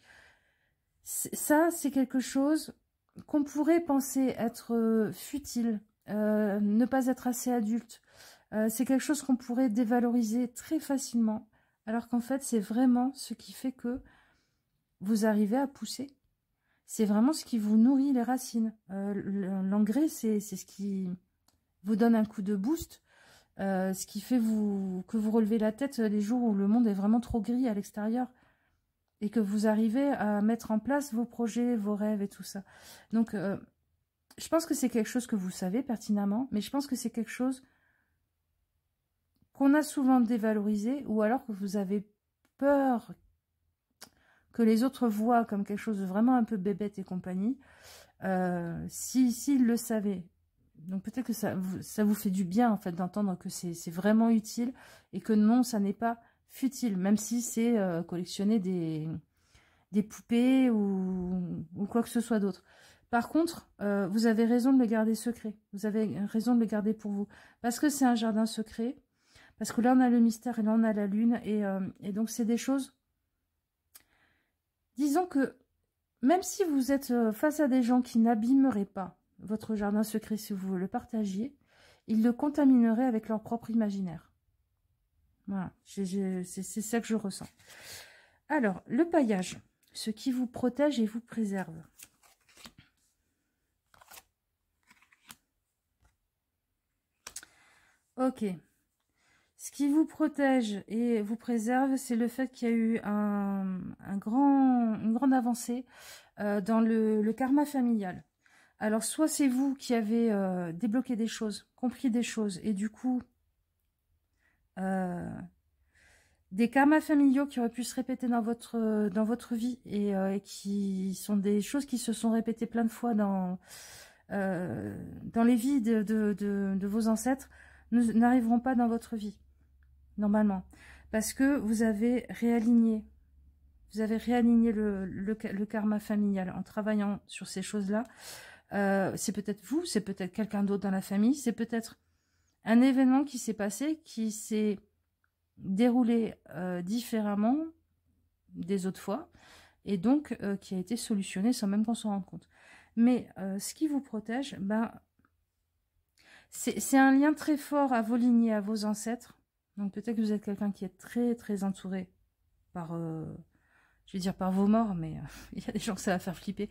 Ça, c'est quelque chose qu'on pourrait penser être futile, ne pas être assez adulte. C'est quelque chose qu'on pourrait dévaloriser très facilement, alors qu'en fait, c'est vraiment ce qui fait que vous arrivez à pousser. C'est vraiment ce qui vous nourrit les racines. L'engrais, c'est ce qui vous donne un coup de boost, ce qui fait que vous relevez la tête les jours où le monde est vraiment trop gris à l'extérieur. Et que vous arrivez à mettre en place vos projets, vos rêves et tout ça. Donc, je pense que c'est quelque chose que vous savez pertinemment, mais je pense que c'est quelque chose qu'on a souvent dévalorisé, ou alors que vous avez peur que les autres voient comme quelque chose de vraiment un peu bébête et compagnie, s'ils le savaient. Donc peut-être que ça vous fait du bien en fait d'entendre que c'est vraiment utile et que non, ça n'est pas futile, même si c'est collectionner des poupées ou quoi que ce soit d'autre. Par contre, vous avez raison de le garder secret. Vous avez raison de le garder pour vous. Parce que c'est un jardin secret. Parce que là, on a le mystère et là, on a la lune. Et donc, c'est des choses... Disons que même si vous êtes face à des gens qui n'abîmeraient pas votre jardin secret si vous le partagiez, ils le contamineraient avec leur propre imaginaire. Voilà, c'est ça que je ressens. Alors, le paillage, ce qui vous protège et vous préserve. Ok. Ce qui vous protège et vous préserve, c'est le fait qu'il y a eu une grande avancée dans le karma familial. Alors, soit c'est vous qui avez débloqué des choses, compris des choses, et du coup, des karmas familiaux qui auraient pu se répéter dans votre vie et qui sont des choses qui se sont répétées plein de fois dans les vies de vos ancêtres, n'arriveront pas dans votre vie. Normalement, parce que vous avez réaligné le karma familial en travaillant sur ces choses-là. C'est peut-être vous, c'est peut-être quelqu'un d'autre dans la famille, c'est peut-être un événement qui s'est passé, qui s'est déroulé différemment des autres fois, et donc qui a été solutionné sans même qu'on s'en rende compte. Mais ce qui vous protège, c'est un lien très fort à vos lignées, à vos ancêtres. Donc peut-être que vous êtes quelqu'un qui est très très entouré par, je vais dire par vos morts, mais il y a des gens que ça va faire flipper,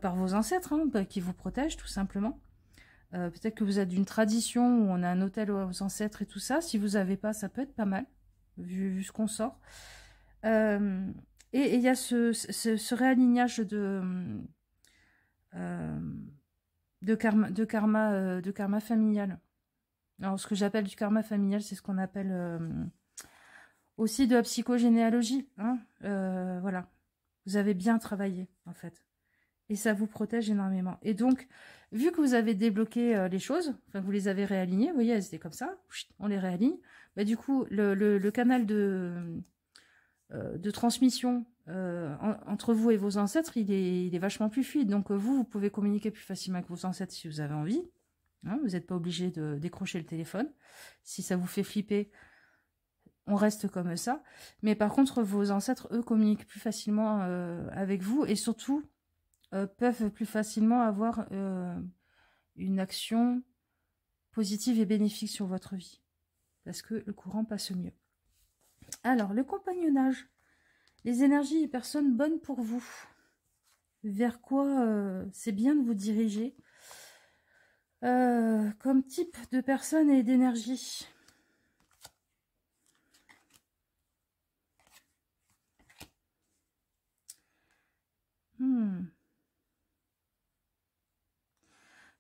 par vos ancêtres, qui vous protègent tout simplement. Peut-être que vous êtes d'une tradition où on a un hôtel aux ancêtres et tout ça. Si vous n'avez pas, ça peut être pas mal, vu ce qu'on sort. Et il y a ce réalignage de karma familial. Alors, ce que j'appelle du karma familial, c'est ce qu'on appelle aussi de la psychogénéalogie. Voilà. Vous avez bien travaillé, en fait. Et ça vous protège énormément. Et donc, vu que vous avez débloqué les choses, enfin, vous les avez réalignées, vous voyez, elles étaient comme ça, on les réaligne. Du coup, le canal de transmission entre vous et vos ancêtres, il est vachement plus fluide. Donc, vous pouvez communiquer plus facilement avec vos ancêtres si vous avez envie. Vous n'êtes pas obligé de décrocher le téléphone. Si ça vous fait flipper, on reste comme ça. Mais par contre, vos ancêtres, eux, communiquent plus facilement avec vous et surtout peuvent plus facilement avoir une action positive et bénéfique sur votre vie. Parce que le courant passe mieux. Alors, le compagnonnage. Les énergies et personnes bonnes pour vous. Vers quoi c'est bien de vous diriger comme type de personne et d'énergie.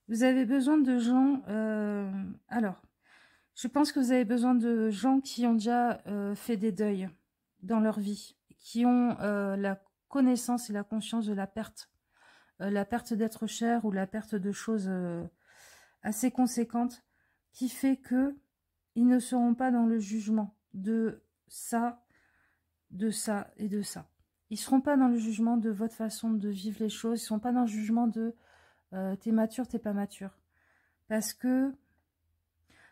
Vous avez besoin de gens... alors, je pense que vous avez besoin de gens qui ont déjà fait des deuils dans leur vie, qui ont la connaissance et la conscience de la perte d'être cher ou la perte de choses assez conséquentes, qui fait que ils ne seront pas dans le jugement de ça et de ça. Ils ne seront pas dans le jugement de votre façon de vivre les choses. Ils ne seront pas dans le jugement de t'es mature, t'es pas mature. Parce que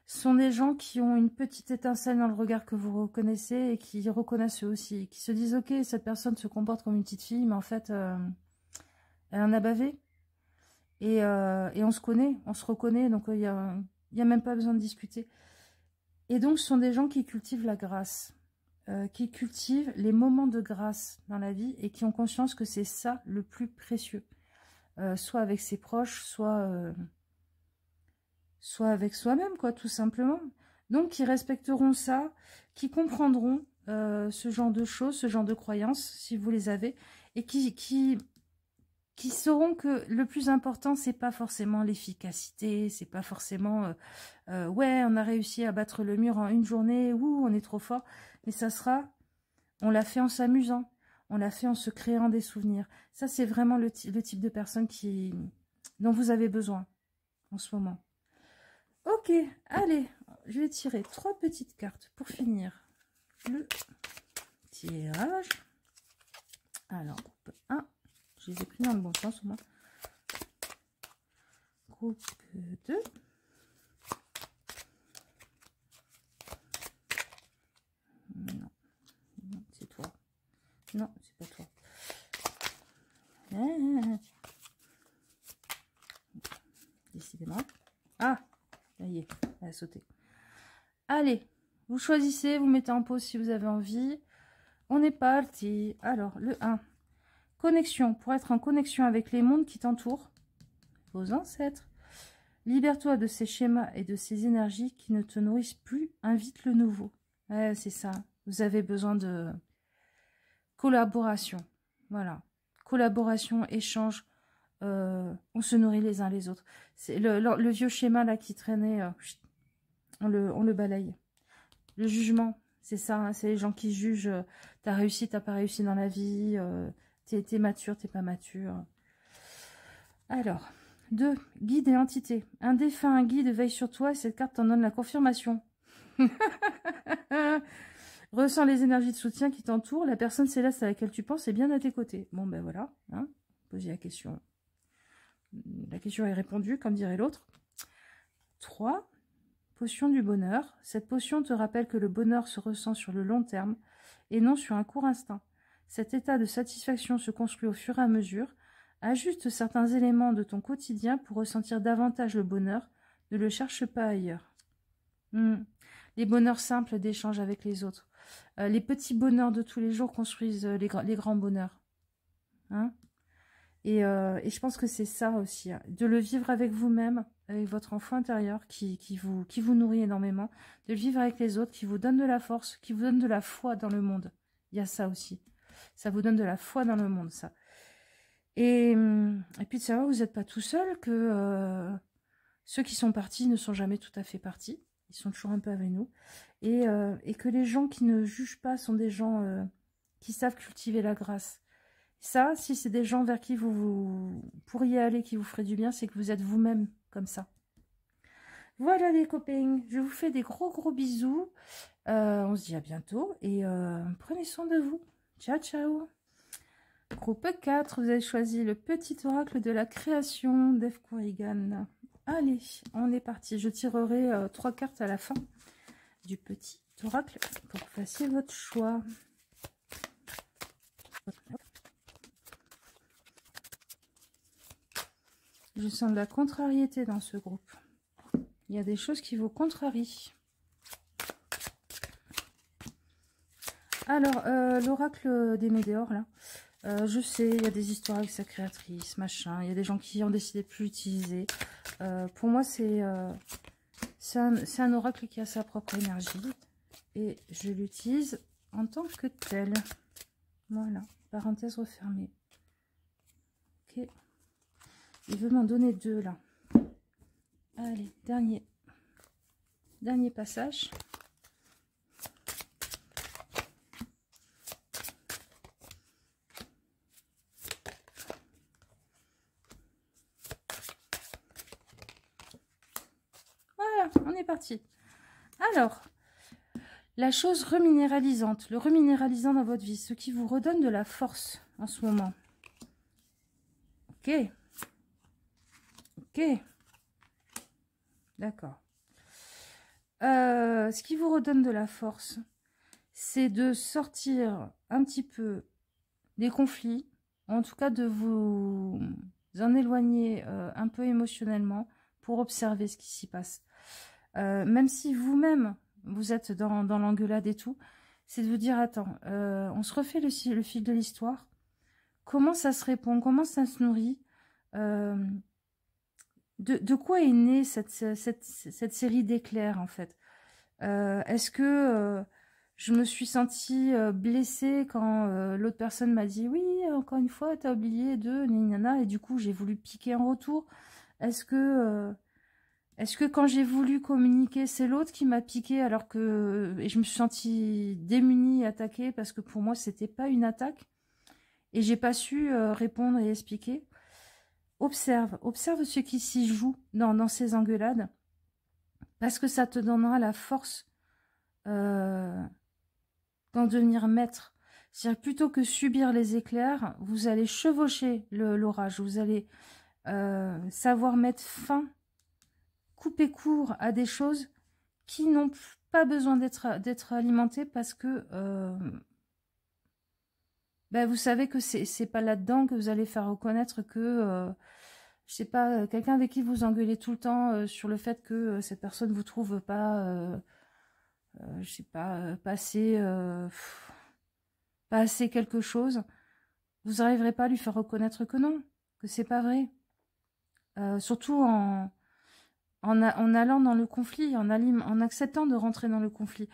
ce sont des gens qui ont une petite étincelle dans le regard que vous reconnaissez et qui reconnaissent eux aussi. Qui se disent, ok, cette personne se comporte comme une petite fille, mais en fait, elle en a bavé. Et on se connaît, on se reconnaît, donc il y a même pas besoin de discuter. Et donc, ce sont des gens qui cultivent la grâce. Qui cultivent les moments de grâce dans la vie et qui ont conscience que c'est ça le plus précieux. Soit avec ses proches, soit avec soi-même, quoi, tout simplement. Donc, qui respecteront ça, qui comprendront ce genre de choses, ce genre de croyances, si vous les avez, et qui sauront que le plus important, c'est pas forcément l'efficacité, c'est pas forcément ouais, on a réussi à battre le mur en une journée, ouh, on est trop fort, mais ça sera, on l'a fait en s'amusant, On l'a fait en se créant des souvenirs. Ça, c'est vraiment le type de personne dont vous avez besoin en ce moment. Ok, allez, je vais tirer 3 petites cartes pour finir le tirage. Alors, groupe 1, je les ai pris dans le bon sens au moins. Groupe 2. Non, non c'est toi. Non, c'est pas toi. Décidément. Ah, ça y est, elle a sauté. Allez, vous choisissez, vous mettez en pause si vous avez envie. On est parti. Alors, le 1. Connexion. Pour être en connexion avec les mondes qui t'entourent. Vos ancêtres. Libère-toi de ces schémas et de ces énergies qui ne te nourrissent plus. Invite le nouveau. Ouais, c'est ça. Vous avez besoin de collaboration. Voilà. Collaboration, échange. On se nourrit les uns les autres. C'est le vieux schéma là qui traînait. On le balaye. Le jugement, c'est ça. Hein, c'est les gens qui jugent. T'as réussi, t'as pas réussi dans la vie. T'es mature, t'es pas mature. Alors, 2. Guide et entité. Un défunt, un guide veille sur toi et cette carte t'en donne la confirmation. Ressens les énergies de soutien qui t'entourent. La personne céleste à laquelle tu penses est bien à tes côtés. Bon, ben voilà. Hein, posez la question. La question est répondue, comme dirait l'autre. 3. Potion du bonheur. Cette potion te rappelle que le bonheur se ressent sur le long terme et non sur un court instant. Cet état de satisfaction se construit au fur et à mesure. Ajuste certains éléments de ton quotidien pour ressentir davantage le bonheur. Ne le cherche pas ailleurs. Les bonheurs simples d'échange avec les autres. Les petits bonheurs de tous les jours construisent les grands bonheurs. Hein, et je pense que c'est ça aussi. Hein, de le vivre avec vous-même, avec votre enfant intérieur qui vous nourrit énormément. De le vivre avec les autres, qui vous donne de la force, qui vous donne de la foi dans le monde. Il y a ça aussi. Ça vous donne de la foi dans le monde, ça. Et puis de savoir que vous n'êtes pas tout seul, que ceux qui sont partis ne sont jamais tout à fait partis. Ils sont toujours un peu avec nous. Et que les gens qui ne jugent pas sont des gens qui savent cultiver la grâce. Ça, si c'est des gens vers qui vous pourriez aller, qui vous feraient du bien, c'est que vous êtes vous-même comme ça. Voilà les copains, je vous fais des gros bisous. On se dit à bientôt et prenez soin de vous. Ciao, ciao. Groupe 4, vous avez choisi le petit oracle de la création d'Eve Corrigan. Allez, on est parti. Je tirerai 3 cartes à la fin du petit oracle pour que vous fassiez votre choix. Je sens de la contrariété dans ce groupe. Il y a des choses qui vous contrarient. Alors, l'oracle des météores, là, je sais, il y a des histoires avec sa créatrice, machin. Il y a des gens qui ont décidé de plus l'utiliser. Pour moi, c'est un oracle qui a sa propre énergie. Et je l'utilise en tant que tel. Voilà, parenthèse refermée. Ok. Il veut m'en donner 2, là. Allez, dernier passage. Voilà, on est parti. Alors, la chose reminéralisante, le reminéralisant dans votre vie, ce qui vous redonne de la force en ce moment. Ok. Ok. D'accord. Ce qui vous redonne de la force, c'est de sortir un petit peu des conflits, en tout cas de vous en éloigner un peu émotionnellement pour observer ce qui s'y passe. Même si vous-même, vous êtes dans l'engueulade et tout, c'est de vous dire, attends, on se refait le fil de l'histoire, comment ça se répond, comment ça se nourrit, de quoi est née cette série d'éclairs, en fait. Est-ce que je me suis sentie blessée quand l'autre personne m'a dit « Oui, encore une fois, t'as oublié de... » et du coup, j'ai voulu piquer en retour. Est-ce que quand j'ai voulu communiquer, c'est l'autre qui m'a piqué alors que... Et je me suis sentie démunie, attaquée, parce que pour moi, c'était pas une attaque. et j'ai pas su répondre et expliquer. Observe ce qui s'y joue dans ces engueulades, parce que ça te donnera la force d'en devenir maître. C'est-à-dire, plutôt que subir les éclairs, vous allez chevaucher l'orage, vous allez savoir mettre fin, couper court à des choses qui n'ont pas besoin d'être alimentées, parce que ben, vous savez que c'est pas là-dedans que vous allez faire reconnaître que, je sais pas, quelqu'un avec qui vous engueulez tout le temps sur le fait que cette personne vous trouve pas, je sais pas, pas assez quelque chose, vous n'arriverez pas à lui faire reconnaître que non, que c'est pas vrai. Surtout en allant dans le conflit, en acceptant de rentrer dans le conflit.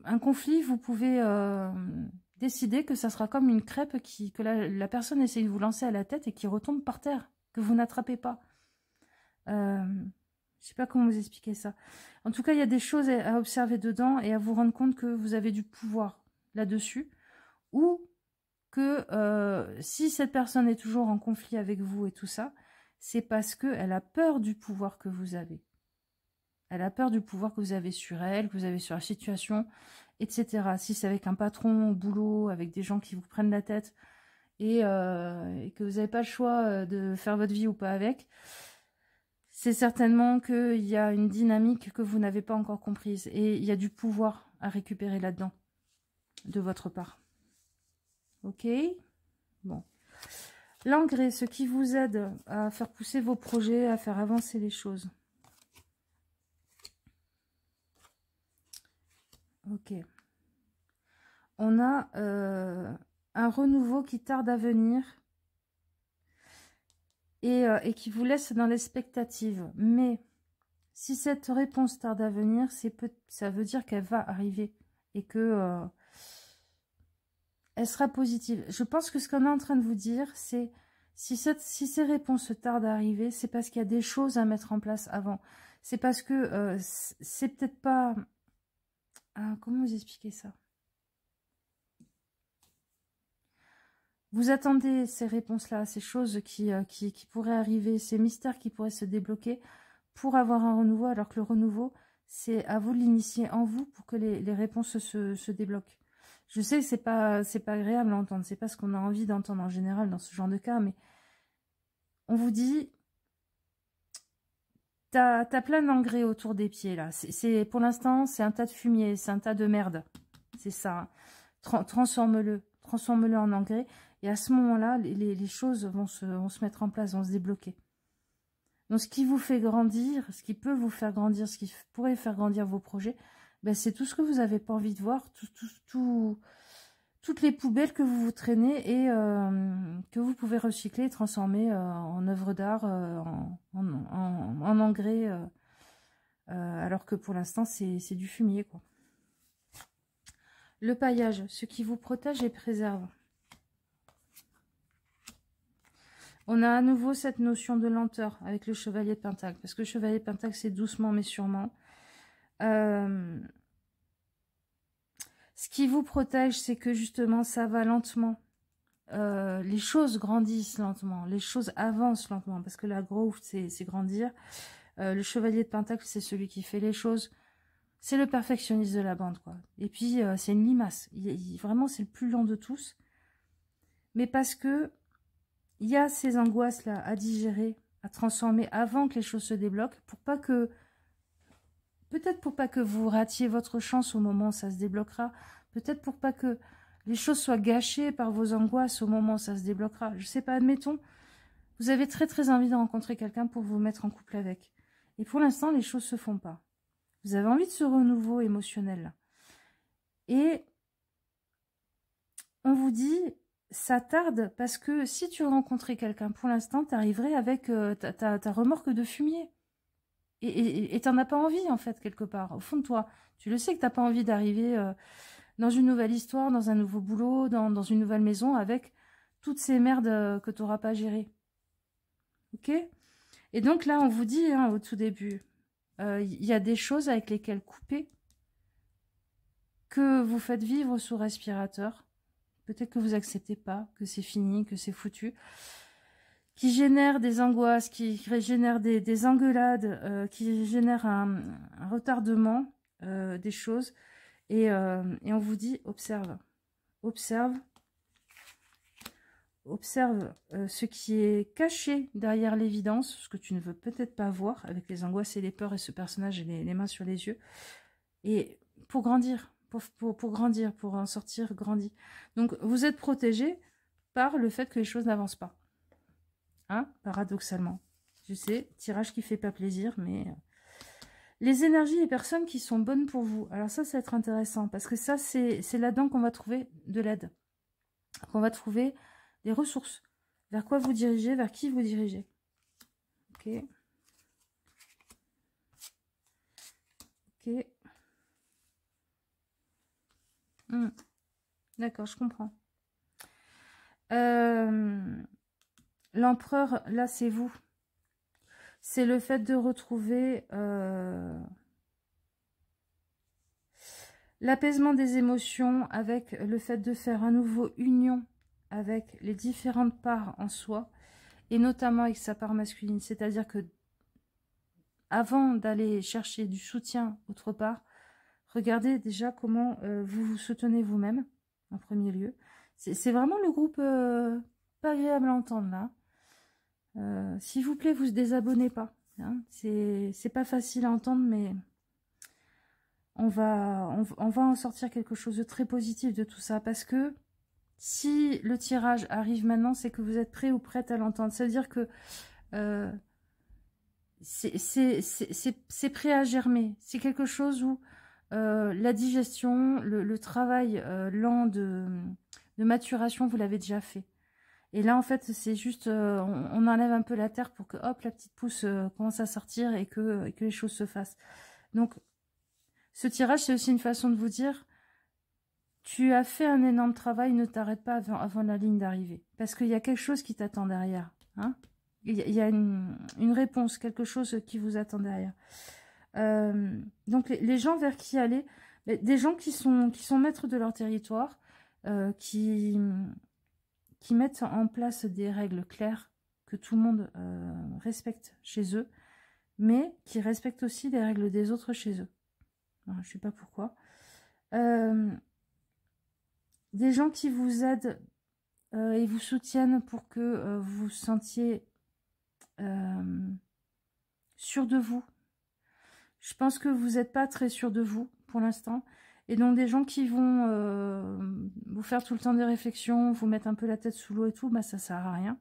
Un conflit, vous pouvez décider que ça sera comme une crêpe que la personne essaie de vous lancer à la tête et qui retombe par terre, que vous n'attrapez pas. Je sais pas comment vous expliquer ça. En tout cas, il y a des choses à observer dedans et à vous rendre compte que vous avez du pouvoir là-dessus. Ou que si cette personne est toujours en conflit avec vous et tout ça, c'est parce qu'elle a peur du pouvoir que vous avez. Elle a peur du pouvoir que vous avez sur elle, que vous avez sur la situation, etc. Si c'est avec un patron au boulot, avec des gens qui vous prennent la tête et que vous n'avez pas le choix de faire votre vie ou pas avec, c'est certainement qu'il y a une dynamique que vous n'avez pas encore comprise. Et il y a du pouvoir à récupérer là-dedans, de votre part. Ok ? Bon. L'engrais, ce qui vous aide à faire pousser vos projets, à faire avancer les choses. Ok. On a un renouveau qui tarde à venir et qui vous laisse dans l'expectative. Mais si cette réponse tarde à venir, ça veut dire qu'elle va arriver et que elle sera positive. Je pense que ce qu'on est en train de vous dire, c'est si ces réponses tardent à arriver, c'est parce qu'il y a des choses à mettre en place avant. C'est parce que c'est peut-être pas... comment vous expliquer ça? Vous attendez ces réponses-là, ces choses qui pourraient arriver, ces mystères qui pourraient se débloquer pour avoir un renouveau, alors que le renouveau, c'est à vous de l'initier en vous pour que les réponses se débloquent. Je sais que c'est pas agréable à entendre, c'est pas ce qu'on a envie d'entendre en général dans ce genre de cas, mais on vous dit, t'as plein d'engrais autour des pieds là. Pour l'instant, c'est un tas de fumier, c'est un tas de merde. C'est ça. Transforme-le en engrais. Et à ce moment-là, les choses vont se mettre en place, vont se débloquer. Donc, ce qui vous fait grandir, ce qui peut vous faire grandir, ce qui pourrait faire grandir vos projets, ben, c'est tout ce que vous n'avez pas envie de voir, toutes les poubelles que vous traînez et que vous pouvez recycler et transformer en œuvre d'art, en engrais, alors que pour l'instant, c'est du fumier, quoi. Le paillage, ce qui vous protège et préserve. On a à nouveau cette notion de lenteur avec le chevalier de Pentacle, parce que le chevalier de Pentacle, c'est doucement mais sûrement. Ce qui vous protège, c'est que justement, ça va lentement. Les choses grandissent lentement, les choses avancent lentement, parce que la growth, c'est grandir. Le chevalier de Pentacle, c'est celui qui fait les choses. C'est le perfectionniste de la bande, quoi. Et puis, c'est une limace. Vraiment, c'est le plus lent de tous. Mais parce que il y a ces angoisses-là à digérer, à transformer avant que les choses se débloquent, pour pas que... Peut-être pour pas que vous ratiez votre chance au moment où ça se débloquera. Peut-être pour pas que les choses soient gâchées par vos angoisses au moment où ça se débloquera. Je sais pas, admettons, vous avez très très envie de rencontrer quelqu'un pour vous mettre en couple avec. Et pour l'instant, les choses se font pas. Vous avez envie de ce renouveau émotionnel là. Et on vous dit, ça tarde parce que si tu rencontrais quelqu'un pour l'instant, tu arriverais avec ta remorque de fumier. Et t'en as pas envie, en fait, quelque part. Au fond de toi, tu le sais que t'as pas envie d'arriver dans une nouvelle histoire, dans un nouveau boulot, dans une nouvelle maison, avec toutes ces merdes que tu n'auras pas gérées. Ok? Et donc là, on vous dit, hein, au tout début, il y a des choses avec lesquelles couper, que vous faites vivre sous respirateur, peut-être que vous acceptez pas, que c'est fini, que c'est foutu, qui génère des angoisses, qui génère des engueulades, qui génère un retardement des choses. Et on vous dit, observe, observe, observe ce qui est caché derrière l'évidence, ce que tu ne veux peut-être pas voir, avec les angoisses et les peurs et ce personnage et les mains sur les yeux. Et pour grandir, pour grandir, pour en sortir grandi. Donc, vous êtes protégé par le fait que les choses n'avancent pas. Hein, paradoxalement. Je sais, tirage qui fait pas plaisir, mais... Les énergies et personnes qui sont bonnes pour vous. Alors ça va être intéressant, parce que ça, c'est là-dedans qu'on va trouver de l'aide. Qu'on va trouver des ressources. Vers quoi vous dirigez, vers qui vous dirigez. Ok. Ok. D'accord, je comprends. L'empereur, là, c'est vous. C'est le fait de retrouver l'apaisement des émotions avec le fait de faire à nouveau union avec les différentes parts en soi, et notamment avec sa part masculine. C'est-à-dire que avant d'aller chercher du soutien autre part, regardez déjà comment vous vous soutenez vous-même, en premier lieu. C'est vraiment le groupe pas agréable à entendre, là. S'il vous plaît, vous ne désabonnez pas. Hein. C'est pas facile à entendre, mais on va en sortir quelque chose de très positif de tout ça. Parce que si le tirage arrive maintenant, c'est que vous êtes prêt ou prête à l'entendre. C'est-à-dire que c'est prêt à germer. C'est quelque chose où la digestion, le travail lent de maturation, vous l'avez déjà fait. Et là, en fait, c'est juste, on enlève un peu la terre pour que, hop, la petite pousse commence à sortir et que les choses se fassent. Donc, ce tirage, c'est aussi une façon de vous dire, tu as fait un énorme travail, ne t'arrête pas avant la ligne d'arrivée. Parce qu'il y a quelque chose qui t'attend derrière. Hein, il y a une réponse, quelque chose qui vous attend derrière. Donc, les gens vers qui aller, des gens qui sont maîtres de leur territoire, qui mettent en place des règles claires que tout le monde respecte chez eux, mais qui respectent aussi les règles des autres chez eux. Alors, je ne sais pas pourquoi. Des gens qui vous aident et vous soutiennent pour que vous vous sentiez sûr de vous. Je pense que vous n'êtes pas très sûr de vous pour l'instant. Et donc des gens qui vont vous faire tout le temps des réflexions, vous mettre un peu la tête sous l'eau et tout, bah ça sert à rien.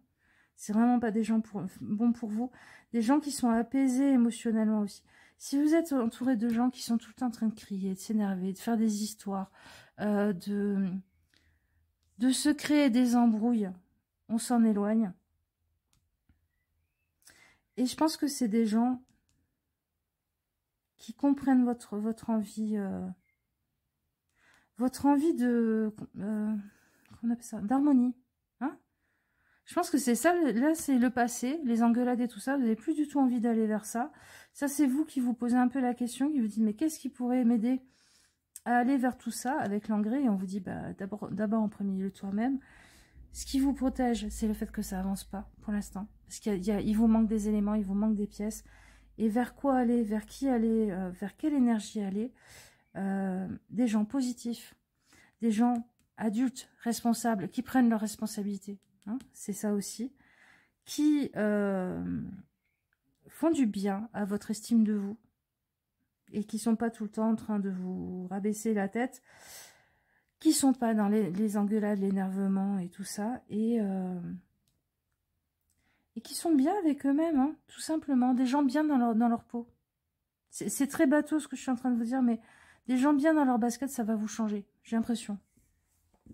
C'est vraiment pas des gens bons pour vous. Des gens qui sont apaisés émotionnellement aussi. Si vous êtes entouré de gens qui sont tout le temps en train de crier, de s'énerver, de faire des histoires, de se créer des embrouilles, on s'en éloigne. Et je pense que c'est des gens qui comprennent votre envie... votre envie de... qu'on appelle ça, d'harmonie. Hein, je pense que c'est ça, là c'est le passé, les engueulades et tout ça, vous n'avez plus du tout envie d'aller vers ça. Ça c'est vous qui vous posez un peu la question, qui vous dites mais qu'est-ce qui pourrait m'aider à aller vers tout ça avec l'engrais. Et on vous dit bah, d'abord en premier lieu toi-même. Ce qui vous protège, c'est le fait que ça avance pas pour l'instant. Parce qu'il vous manque des éléments, il vous manque des pièces. Et vers quoi aller, vers qui aller, vers quelle énergie aller. Des gens positifs, des gens adultes, responsables, qui prennent leurs responsabilités. Hein, c'est ça aussi. Qui font du bien à votre estime de vous. Et qui sont pas tout le temps en train de vous rabaisser la tête. Qui sont pas dans les engueulades, l'énervement et tout ça. Et qui sont bien avec eux-mêmes, hein, tout simplement. Des gens bien dans leur peau. C'est très bateau ce que je suis en train de vous dire, mais des gens bien dans leur basket, ça va vous changer. J'ai l'impression.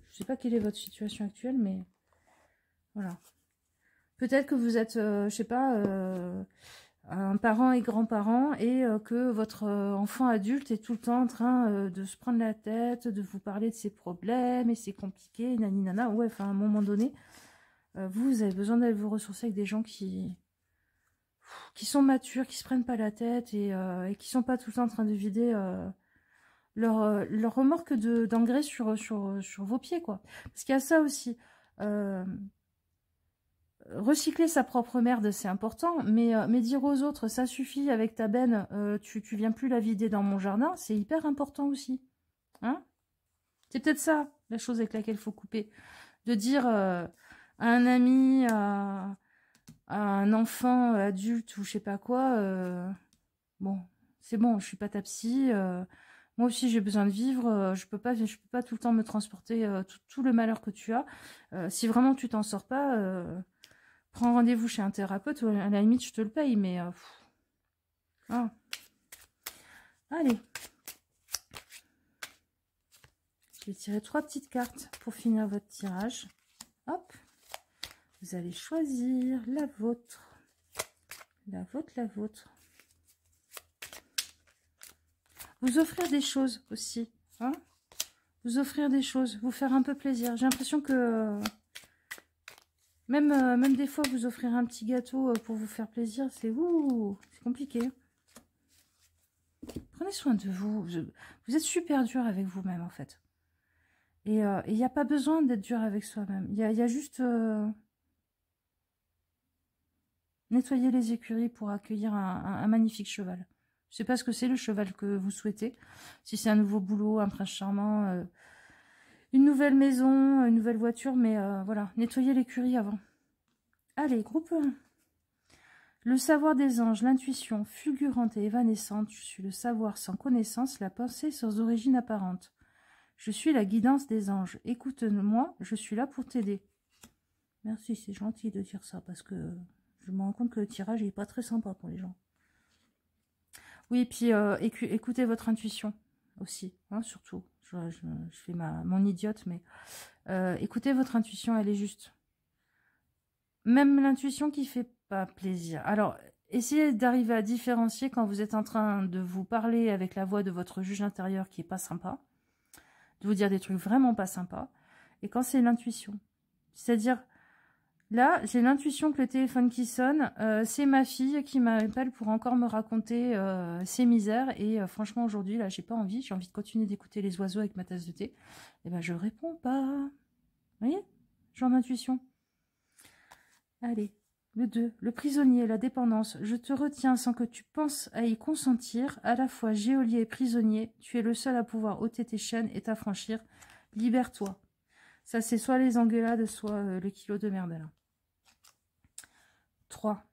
Je sais pas quelle est votre situation actuelle, mais voilà. Peut-être que vous êtes, je sais pas, un parent et grand-parent, et que votre enfant adulte est tout le temps en train de se prendre la tête, de vous parler de ses problèmes, et c'est compliqué, naninana. Ouais, enfin, à un moment donné, vous avez besoin d'aller vous ressourcer avec des gens qui sont matures, qui se prennent pas la tête, et qui sont pas tout le temps en train de vider leur remorque d'engrais sur vos pieds, quoi. Parce qu'il y a ça aussi. Recycler sa propre merde, c'est important, mais dire aux autres, ça suffit avec ta benne, tu viens plus la vider dans mon jardin, c'est hyper important aussi. Hein? C'est peut-être ça, la chose avec laquelle il faut couper. De dire à un ami, à un enfant adulte ou je sais pas quoi, bon, c'est bon, je suis pas ta psy, moi aussi j'ai besoin de vivre, je peux pas tout le temps me transporter tout le malheur que tu as. Si vraiment tu t'en sors pas, prends rendez-vous chez un thérapeute, ou à la limite je te le paye, mais ah. Allez. Je vais tirer 3 petites cartes pour finir votre tirage. Hop. Vous allez choisir la vôtre. La vôtre, la vôtre. Vous offrir des choses aussi. Hein, vous offrir des choses. Vous faire un peu plaisir. J'ai l'impression que... Même des fois, vous offrir un petit gâteau pour vous faire plaisir, c'est compliqué. Prenez soin de vous. Vous êtes super dur avec vous-même, en fait. Et il n'y a pas besoin d'être dur avec soi-même. Il y a juste... nettoyer les écuries pour accueillir un magnifique cheval. Je ne sais pas ce que c'est le cheval que vous souhaitez. Si c'est un nouveau boulot, un prince charmant, une nouvelle maison, une nouvelle voiture. Mais voilà, nettoyer l'écurie avant. Allez, groupe 1. Le savoir des anges, l'intuition fulgurante et évanescente. Je suis le savoir sans connaissance, la pensée sans origine apparente. Je suis la guidance des anges. Écoute-moi, je suis là pour t'aider. Merci, c'est gentil de dire ça parce que je me rends compte que le tirage n'est pas très sympa pour les gens. Oui, et puis écoutez votre intuition aussi, hein, surtout. Je fais mon idiote, mais écoutez votre intuition, elle est juste. Même l'intuition qui fait pas plaisir. Alors, essayez d'arriver à différencier quand vous êtes en train de vous parler avec la voix de votre juge intérieur qui est pas sympa, de vous dire des trucs vraiment pas sympas, et quand c'est l'intuition. C'est-à-dire, là, j'ai l'intuition que le téléphone qui sonne, c'est ma fille qui m'appelle pour encore me raconter ses misères. Et franchement, aujourd'hui, là, j'ai pas envie. J'ai envie de continuer d'écouter les oiseaux avec ma tasse de thé. Et ben, je réponds pas. Vous voyez? Genre d'intuition. Allez, le 2. Le prisonnier, la dépendance. Je te retiens sans que tu penses à y consentir. À la fois geôlier et prisonnier, tu es le seul à pouvoir ôter tes chaînes et t'affranchir. Libère-toi. Ça, c'est soit les engueulades, soit le kilo de merde, là. 3.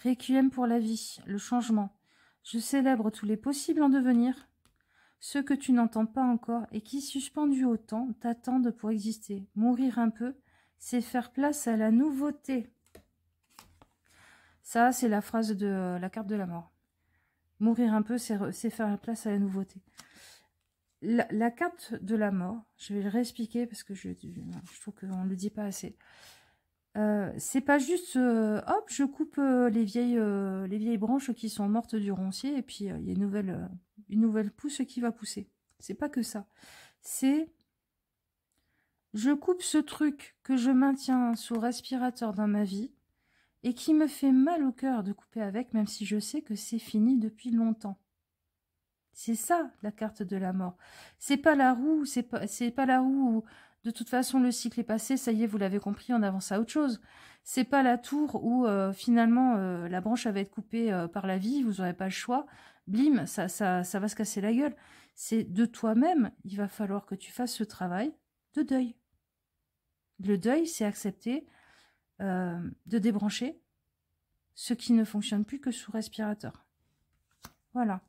Requiem pour la vie, le changement. Je célèbre tous les possibles en devenir, ceux que tu n'entends pas encore et qui, suspendus au temps, t'attendent pour exister. Mourir un peu, c'est faire place à la nouveauté. Ça, c'est la phrase de la carte de la mort. Mourir un peu, c'est faire place à la nouveauté. La carte de la mort, je vais le réexpliquer parce que je trouve qu'on ne le dit pas assez. C'est pas juste hop, je coupe les vieilles branches qui sont mortes du roncier et puis il y a une nouvelle pousse qui va pousser. C'est pas que ça. C'est je coupe ce truc que je maintiens sous respirateur dans ma vie et qui me fait mal au cœur de couper avec, même si je sais que c'est fini depuis longtemps. C'est ça la carte de la mort. C'est pas la roue, c'est pas la roue où de toute façon le cycle est passé, ça y est, vous l'avez compris, on avance à autre chose. C'est pas la tour où finalement la branche va être coupée par la vie, vous n'aurez pas le choix. Blim, ça va se casser la gueule. C'est de toi-même, il va falloir que tu fasses ce travail de deuil. Le deuil, c'est accepter de débrancher ce qui ne fonctionne plus que sous respirateur. Voilà.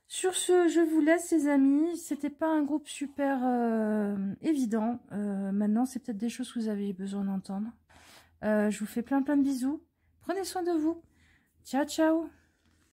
Sur ce, je vous laisse, les amis. C'était pas un groupe super évident. Maintenant, c'est peut-être des choses que vous avez besoin d'entendre. Je vous fais plein de bisous. Prenez soin de vous. Ciao, ciao.